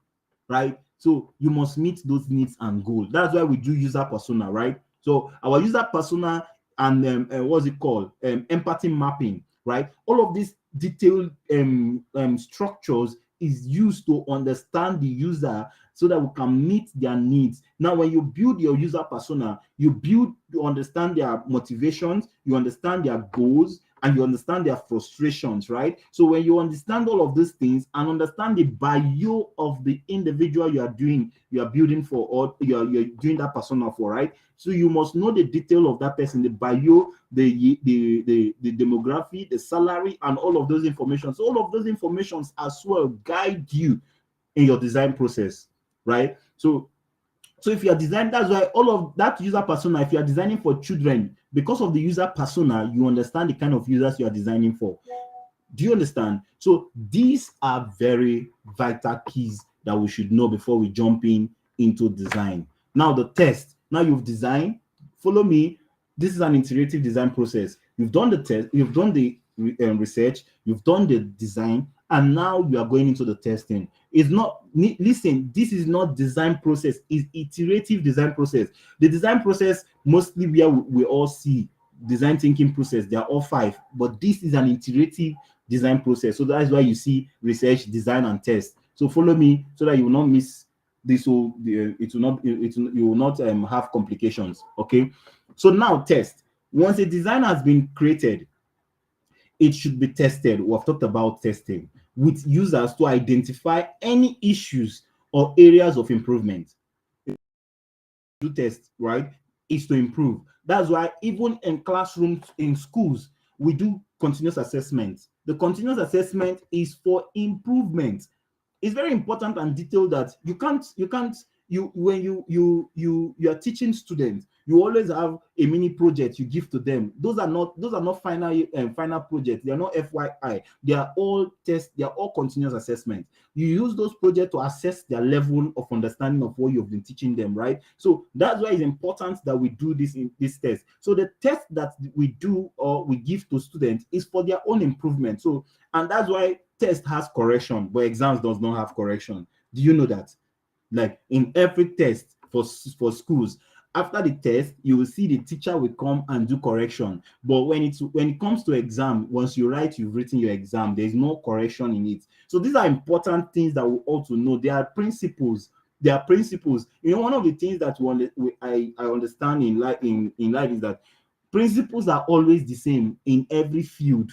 right? So you must meet those needs and goals. That's why we do user persona, right? So our user persona and what's it called? Empathy mapping, right? All of these detailed structures is used to understand the user so that we can meet their needs. Now, when you build your user persona, you understand their motivations, you understand their goals, and you understand their frustrations, right? So when you understand all of these things and understand the bio of the individual you are building for, or you're doing that persona for, right? So you must know the detail of that person, the bio, the demography, the salary, and all of those information. So all of those informations as well guide you in your design process, right? So if you are designing, that's why all of that user persona, if you are designing for children, because of the user persona, you understand the kind of users you are designing for. Do you understand? So these are very vital keys that we should know before we jump into design. Now the test. Now you've designed. Follow me. This is an iterative design process. You've done the test. You've done the research. You've done the design, and now you are going into the testing. It's not, listen, this is not design process, it's iterative design process. The design process, mostly where we all see design thinking process, they are all 5, but this is an iterative design process. So that's why you see research, design, and test. So follow me so that you will not miss this. You will not have complications. Okay. So now test. Once a design has been created, it should be tested. We have talked about testing with users to identify any issues or areas of improvement. Do test, right, is to improve. That's why even in classrooms, in schools, we do continuous assessment. The continuous assessment is for improvement. It's very important and detailed that you when you are teaching students, you always have a mini project you give to them. Those are not final projects. They are not FYI. They are all tests. They are all continuous assessment. You use those projects to assess their level of understanding of what you've been teaching them, right? So that's why it's important that we do this in this test. So the test that we do or we give to students is for their own improvement. So, and that's why test has correction, but exams does not have correction. Do you know that? Like in every test for schools, after the test, you will see the teacher will come and do correction. But when it comes to exam, once you've written your exam, there's no correction in it. So these are important things that we ought to know. There are principles. There are principles. You know, one of the things that I understand in life is that principles are always the same in every field.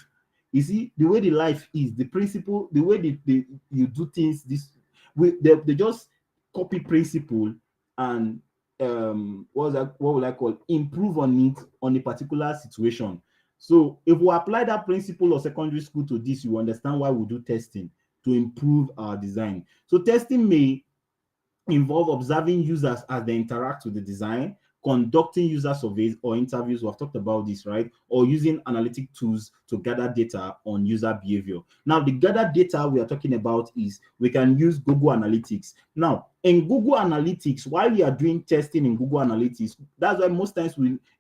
You see, the way the life is, the principle, the way you do things, they just copy principle and what would I call, improve on it on a particular situation. So if we apply that principle of secondary school to this, you understand why we do testing, to improve our design. So testing may involve observing users as they interact with the design, conducting user surveys or interviews. We've talked about this, right? Or using analytic tools to gather data on user behavior. Now, the gathered data we are talking about is we can use Google Analytics. Now, in Google Analytics, while we are doing testing in Google Analytics, that's why most times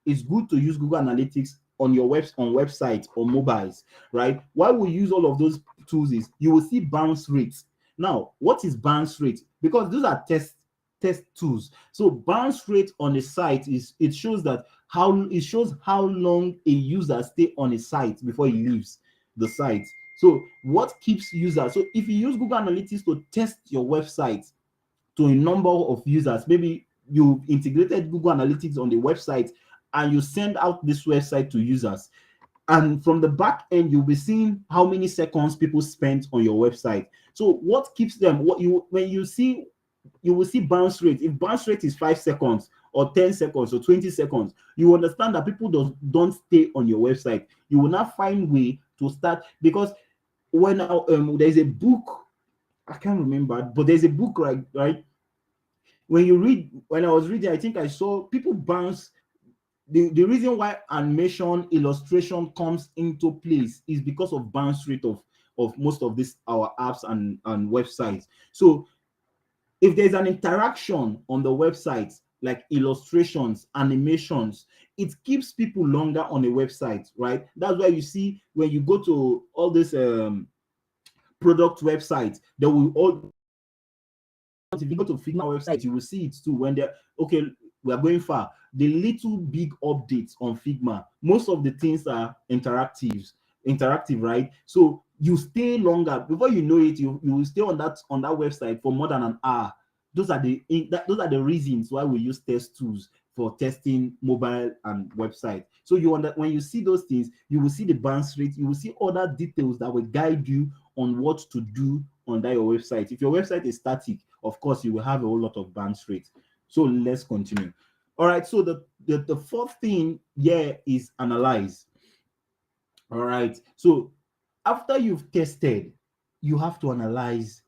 it's good to use Google Analytics on your website or mobiles, right? Why we use all of those tools is you will see bounce rates. Now, what is bounce rate? Because those are test tools. So bounce rate on a site shows how long a user stay on a site before he leaves the site. So what keeps users? So if you use Google Analytics to test your website to a number of users, maybe you integrated Google Analytics on the website and you send out this website to users, and from the back end you'll be seeing how many seconds people spent on your website. So what keeps them, you will see bounce rate. If bounce rate is 5 seconds or 10 seconds or 20 seconds, you understand that people don't stay on your website. You will not find way to start, because when there's a book, I can't remember, but there's a book, right? When I was reading, I think I saw people bounce. The reason why animation illustration comes into place is because of bounce rate of most of this our apps and websites. So if there's an interaction on the website, like illustrations, animations, it keeps people longer on a website, right? That's why you see when you go to all these product websites, they will all, if you go to Figma website, you will see it too. When they're okay, we are going far. The little big updates on Figma, most of the things are interactive, right? So you stay longer. Before you know it, you will stay on that website for more than an hour. Those are the reasons why we use test tools for testing mobile and website. So when you see those things, you will see the bounce rate, you will see other details that will guide you on what to do on that your website. If your website is static, of course, you will have a whole lot of bounce rate. So let's continue. All right. So the fourth thing here is analyze. All right. So after you've tested, you have to analyze.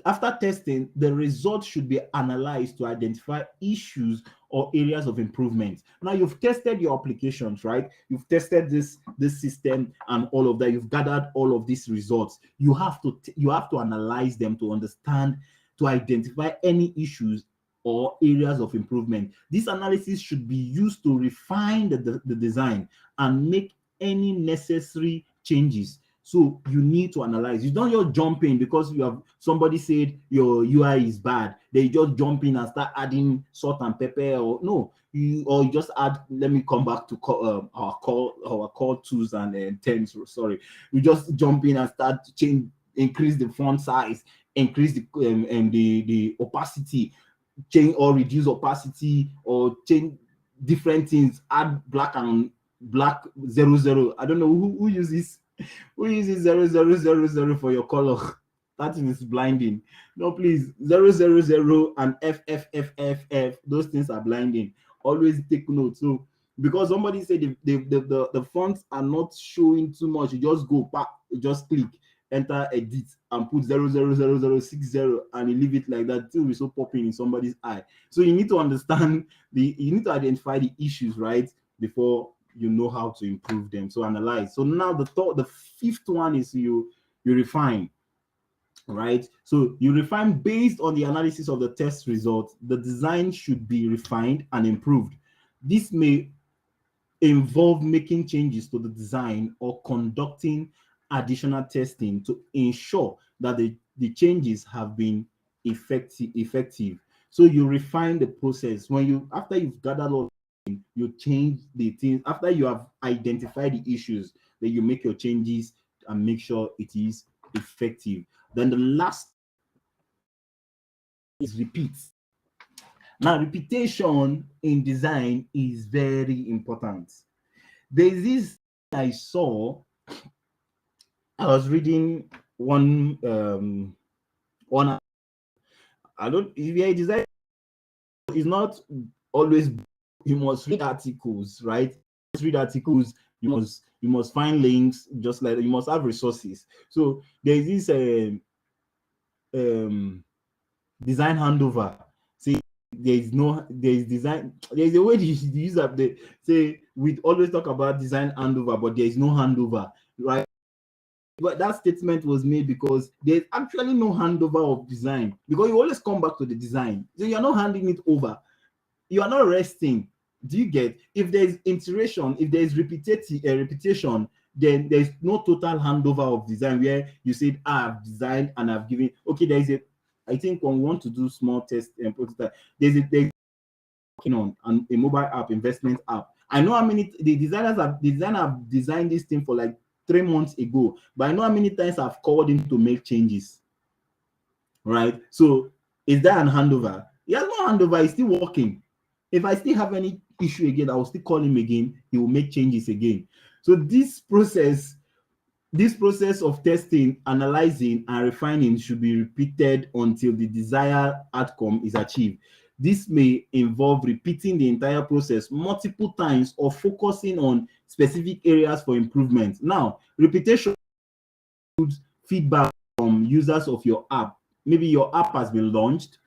After testing, the results should be analyzed to identify issues or areas of improvement. Now you've tested your applications, right? You've tested this system and all of that. You've gathered all of these results. You have to analyze them to understand, to identify any issues or areas of improvement. This analysis should be used to refine the design and make any necessary changes. So you need to analyze. You don't just jump in because you have somebody said your UI is bad. They just jump in and start adding salt and pepper, or no, you just add. Let me come back to our call tools and terms. Sorry, you just jump in and start increase the font size, increase the opacity, change or reduce opacity, or change different things, add black and black 00. I don't know who uses 0000 for your color. That thing is blinding. No, please, 000 and FFFFF. Those things are blinding. Always take note. So because somebody said the fonts are not showing too much, you just go back, you just click, enter edit, and put 000060, and you leave it like that till it's so popping in somebody's eye. So you need to understand you need to identify the issues, right, before you know how to improve them. So analyze. So now the fifth one is you refine, right? So you refine based on the analysis of the test result. The design should be refined and improved. This may involve making changes to the design or conducting additional testing to ensure that the changes have been effective. So you refine the process. When you after you've gathered all, you change the things. After you have identified the issues, then you make your changes and make sure it is effective. Then the last is repeat. Now, repetition in design is very important. There's this I saw. I was reading one. I don't. If you're a designer, it's not always. You must read articles, right? You must read articles. You must find links. Just like you must have resources. So there's this design handover. See, there's design. There's a way to use up the say. We always talk about design handover, but there is no handover, right? But that statement was made because there's actually no handover of design, because you always come back to the design. So you're not handing it over. You are not resting. Do you get? If there's iteration, if there's repetition, then there's no total handover of design where you said, I've designed and I've given. Okay, there is a. I think when we want to do small test and prototype, there's working on a mobile app, investment app. I know how many the designer have designed this thing for like 3 months ago, but I know how many times I've called him to make changes. Right? So is that an handover? He has no handover, he's still working. If I still have any issue again, I will still call him again, he will make changes again. So this process of testing, analyzing, and refining should be repeated until the desired outcome is achieved. This may involve repeating the entire process multiple times or focusing on specific areas for improvement. Now, repetition includes feedback from users of your app. Maybe your app has been launched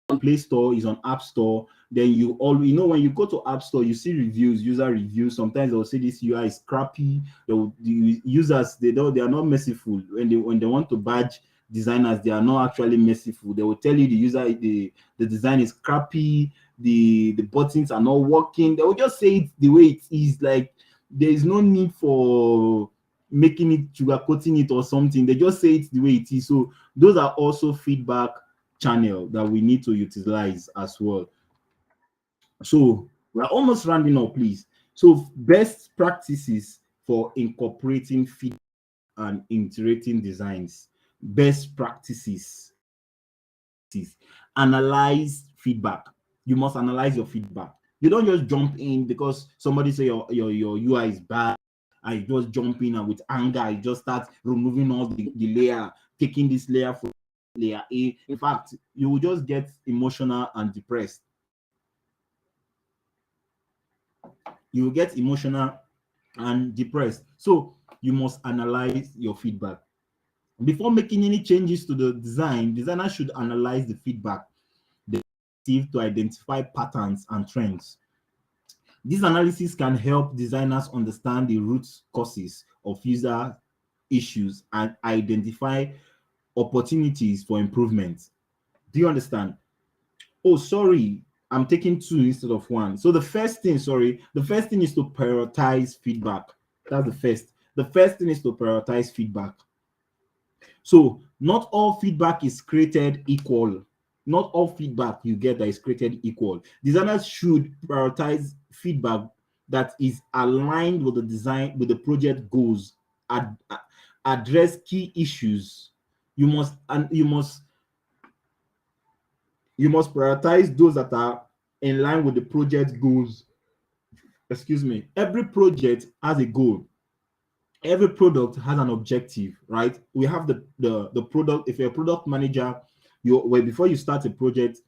on Play Store, is on App Store. Then when you go to App Store, you see reviews, user reviews. Sometimes they'll say this UI is crappy. The users they are not merciful when they want to badge designers. They are not actually merciful. They will tell you the design is crappy. The buttons are not working. They will just say it the way it is. Like there is no need for making it, sugarcoating it or something. They just say it the way it is. So those are also feedback channel that we need to utilize as well. So we're almost rounding up, please. So best practices for incorporating feedback and iterating designs. Best practices. Analyze feedback. You must analyze your feedback. You don't just jump in because somebody say your UI is bad and you just jump in and with anger you just start removing all the layer, taking this layer for layer A. In fact, you will just get emotional and depressed. You will get emotional and depressed. So you must analyze your feedback. Before making any changes to the design, designers should analyze the feedback they receive to identify patterns and trends. This analysis can help designers understand the root causes of user issues and identify opportunities for improvement. Do you understand? Oh, sorry, I'm taking two instead of one. So the first thing is to prioritize feedback. That's the first. The first thing is to prioritize feedback. So not all feedback is created equal. Not all feedback you get that is created equal. Designers should prioritize feedback that is aligned with the design, with the project goals, address key issues. You must prioritize those that are in line with the project goals. Excuse me. Every project has a goal. Every product has an objective, right? We have the product. If you're a product manager, before you start a project,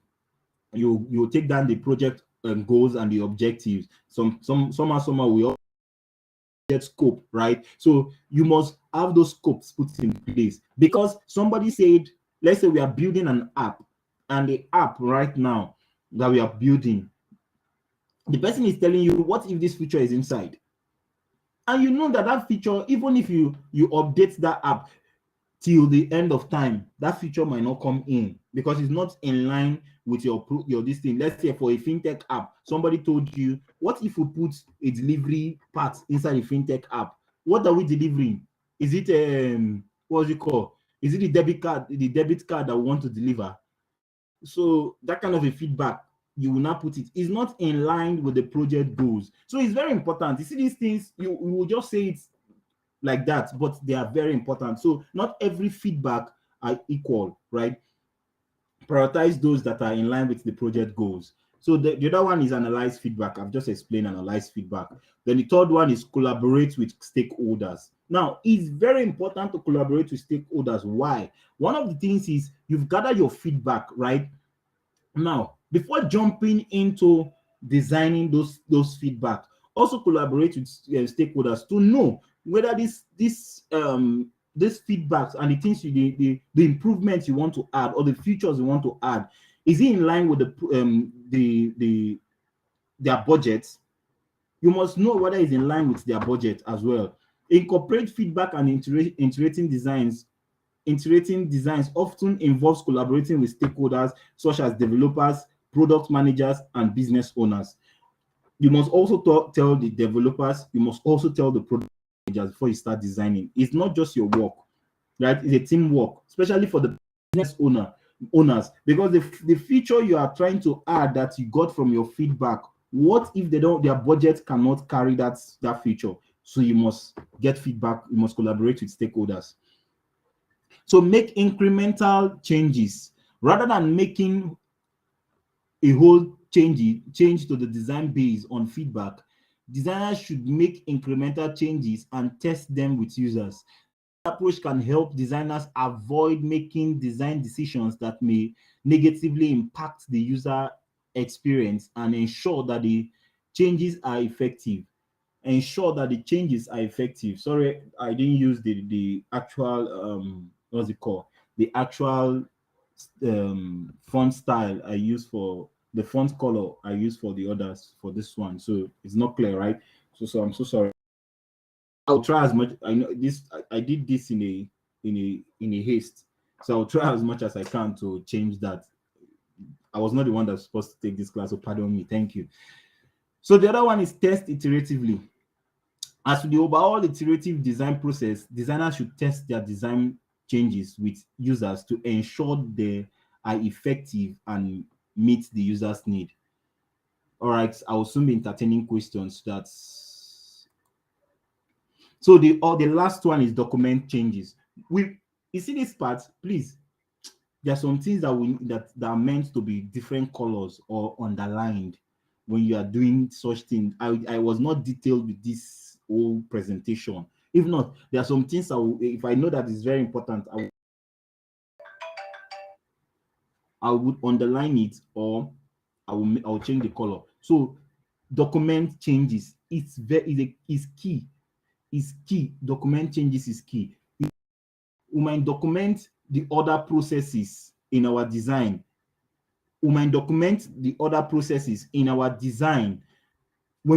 you take down the project goals and the objectives. Somehow we all get scope, right? So you must have those scopes put in place, because somebody said, let's say we are building an app, and the app right now that we are building, the person is telling you, what if this feature is inside? And you know that that feature, even if you update that app till the end of time, that feature might not come in because it's not in line with your this thing. Let's say for a fintech app, somebody told you, what if we put a delivery part inside a fintech app? What are we delivering? Is it what's it called? Is it the debit card that we want to deliver? So that kind of a feedback, you will not put it. It's not in line with the project goals. So it's very important. You see these things, you will just say it like that, but they are very important. So not every feedback are equal, right? Prioritize those that are in line with the project goals. So the other one is analyze feedback. I've just explained analyze feedback. Then the third one is collaborate with stakeholders. Now, it's very important to collaborate with stakeholders. Why? One of the things is you've gathered your feedback, right? Now, before jumping into designing those feedback, also collaborate with stakeholders to know whether this feedbacks and the things the improvements you want to add, or the features you want to add, is it in line with their budget? You must know whether it's in line with their budget as well. Incorporate feedback and iterating designs. Iterating designs often involves collaborating with stakeholders such as developers, product managers, and business owners. You must also tell the developers, you must also tell the product managers before you start designing. It's not just your work, right? It's a teamwork, especially for the business owners, because the feature you are trying to add that you got from your feedback, what if their budget cannot carry that feature? So you must get feedback, you must collaborate with stakeholders. So make incremental changes rather than making a whole change to the design based on feedback. Designers should make incremental changes and test them with users. This approach can help designers avoid making design decisions that may negatively impact the user experience, and ensure that the changes are effective. Sorry, I didn't use the actual what's it called? The actual font style I use for the font color I use for the others for this one. So it's not clear, right? So I'm so sorry. I'll try as much. I know this. I did this in a haste. So I'll try as much as I can to change that. I was not the one that's supposed to take this class, so pardon me. Thank you. So the other one is test iteratively. As with the overall iterative design process, designers should test their design changes with users to ensure they are effective and meet the user's need. All right, I will soon be entertaining questions. So the last one is document changes. You see this part, please. There are some things that are meant to be different colors or underlined when you are doing such things. I was not detailed with this whole presentation. If not, there are some things if I know that is very important, I would underline it, or I'll change the color. So document changes. It's key. Is key. Document changes is key. We might document the other processes in our design. When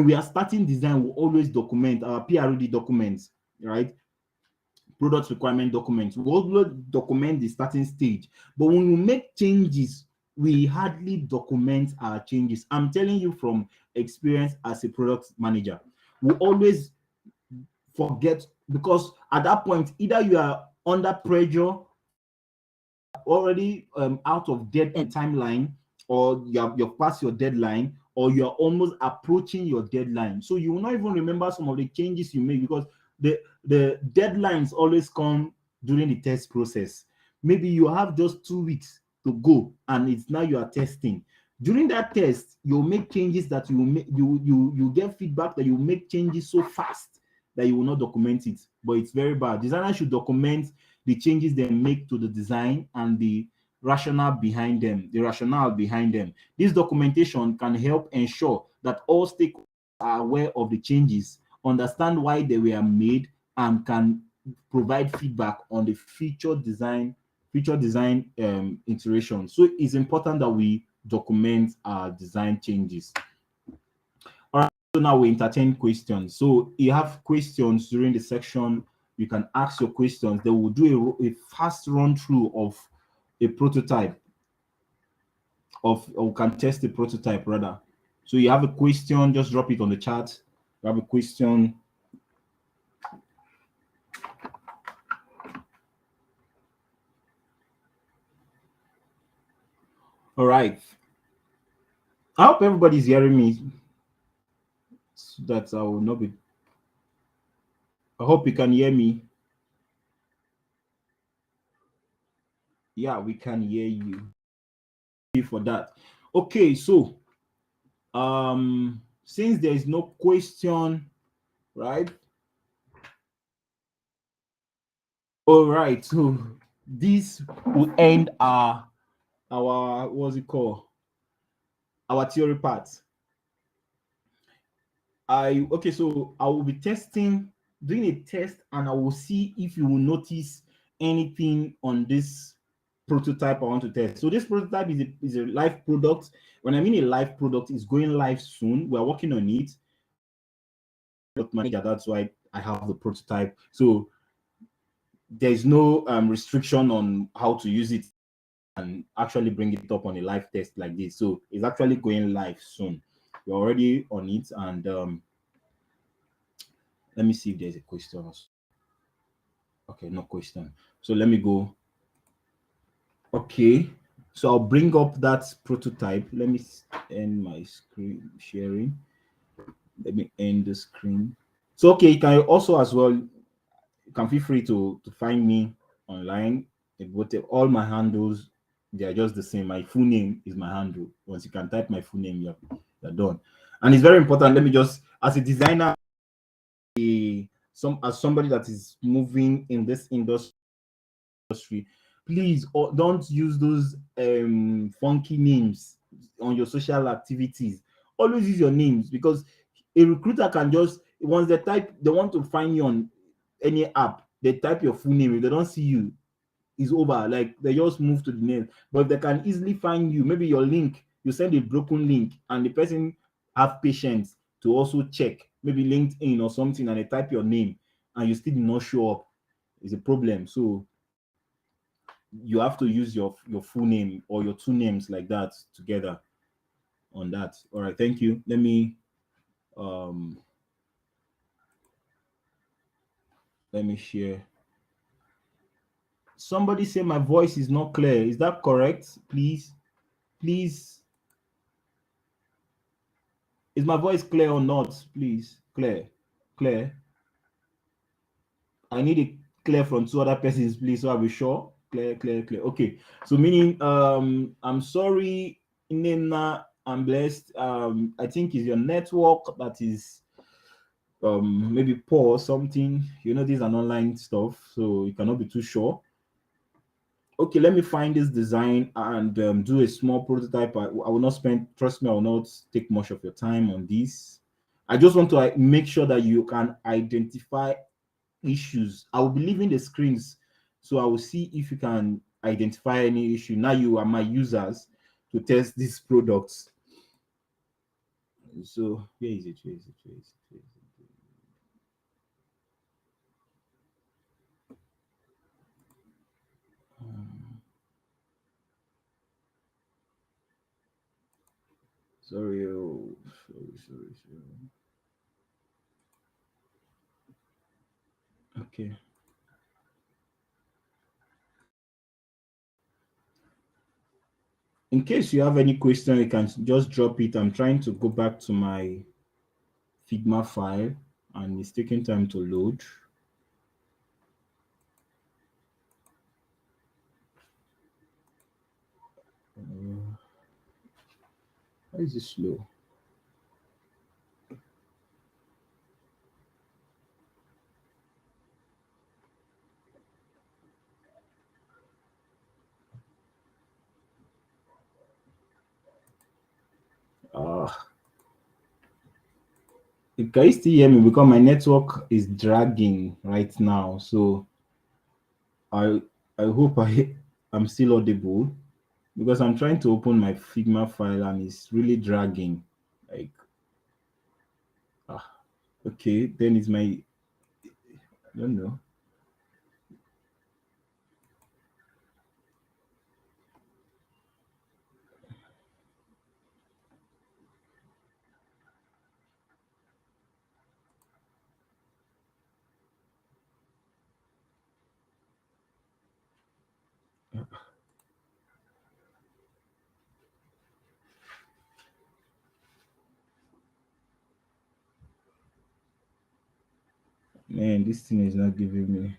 we are starting design, we always document our PRD documents, right? Product requirement documents. We always document the starting stage. But when we make changes, we hardly document our changes. I'm telling you from experience as a product manager. We always forget, because at that point, either you are under pressure, already out of timeline, or you've passed your deadline, or you're almost approaching your deadline. So you will not even remember some of the changes you made, because the deadlines always come during the test process. Maybe you have just 2 weeks to go, and it's now you are testing. During that test, you'll make changes that you get feedback that you make changes so fast that you will not document it. But it's very bad. Designers should document the changes they make to the design and the rationale behind them, the rationale behind them. This documentation can help ensure that all stakeholders are aware of the changes, understand why they were made, and can provide feedback on the future design iteration. So it's important that we document our design changes. All right, so now we entertain questions. So you have questions during the section. You can ask your questions. They will do a fast run through of a prototype or can test the prototype rather. So you have a question, just drop it on the chat. You have a question. All right. I hope everybody's hearing me so that I will not be. I hope you can hear me. Yeah, we can hear you. For that. Okay, so since there is no question, right? All right, so this will end our what's it called? Our theory part. So I will be doing a test, and I will see if you will notice anything on this prototype I want to test. So this prototype is a live product. When I mean a live product, it's going live soon. We're working on it. Manager, that's why I have the prototype. So there's no restriction on how to use it and actually bring it up on a live test like this. So it's actually going live soon. We're already on it, and let me see if there's a question. Okay, no question. So let me go. Okay, so I'll bring up that prototype. Let me end my screen sharing. Let me end the screen. So okay, you can also as well, you can feel free to find me online. All my handles, they are just the same. My full name is my handle. Once you can type my full name, you're done. And it's very important. Let me just, as a designer, as somebody that is moving in this industry, please don't use those funky names on your social activities. Always use your names, because a recruiter can just, once they want to find you on any app, they type your full name. If they don't see you, it's over. Like, they just move to the name. But they can easily find you, maybe your link, you send a broken link, and the person have patience to also check, maybe LinkedIn or something, and they type your name and you still did not show up. It's a problem. So you have to use your full name or your two names like that together on that. All right, thank you. Um let me share. Somebody say my voice is not clear. Is that correct? Please, is my voice clear or not? Please, clear. I need it clear from two other persons, please, so I'll be sure. Clear. Okay, so meaning I'm sorry, Nena, I'm blessed. I think it's your network that is maybe poor or something. These are online stuff, so you cannot be too sure. Okay, let me find this design and do a small prototype. I will not trust me, I will not take much of your time on this. I just want to make sure that you can identify issues. I will be leaving the screens, so I will see if you can identify any issue. Now you are my users to test these products. So where is it? Sorry. Okay. In case you have any question, you can just drop it. I'm trying to go back to my Figma file, and it's taking time to load. Why is it slow? Ah, can you still hear me? Because my network is dragging right now. So I I hope I'm still audible because I'm trying to open my Figma file and it's really dragging. Like ah, okay, then it's my I don't know. Man, this thing is not giving me.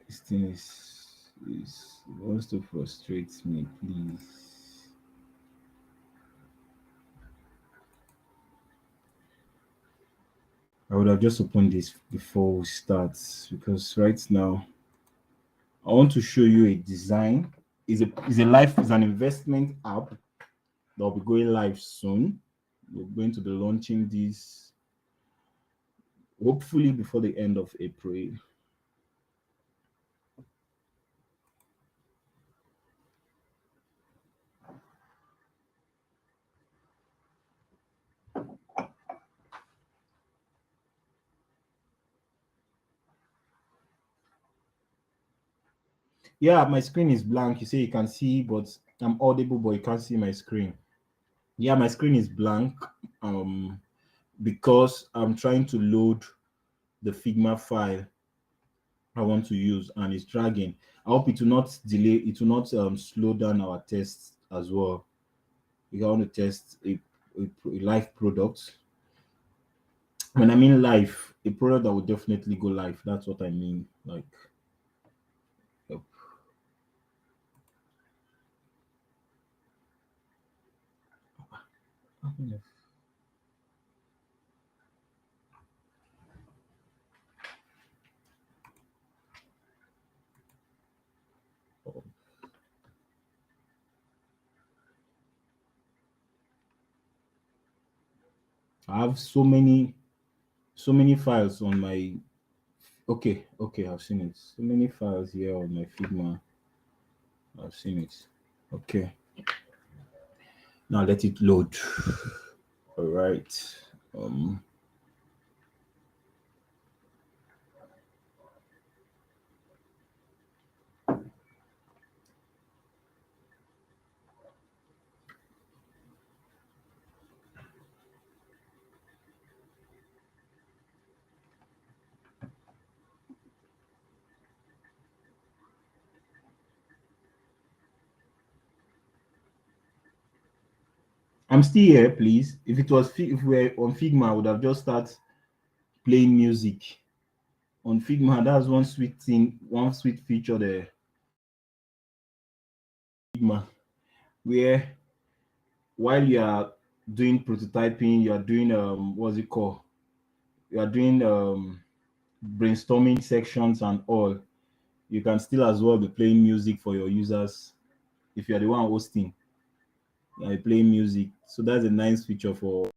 This thing is wants to frustrate me, please. I would have just opened this before we start because right now I want to show you a design. Is an investment app that will be going live soon. We're going to be launching this hopefully before the end of April. Yeah, my screen is blank. You say you can see, but I'm audible, but you can't see my screen. Yeah, my screen is blank. Um, because I'm trying to load the Figma file I want to use and it's dragging. I hope it will not delay, it will not slow down our tests as well. We want to test a live product. When I mean live, a product that will definitely go live. That's what I mean. Like, yep. I have so many files on my. Okay, I've seen it. So many files here on my Figma. I've seen it. Okay, now let it load. All right. Um, I'm still here, please. If it was if we were on Figma, I would have just started playing music. On Figma, that's one sweet thing, one sweet feature there. Figma, where while you are doing prototyping, you are doing what's it called? You are doing brainstorming sections and all. You can still as well be playing music for your users if you are the one hosting. You are playing music, so that's a nice feature for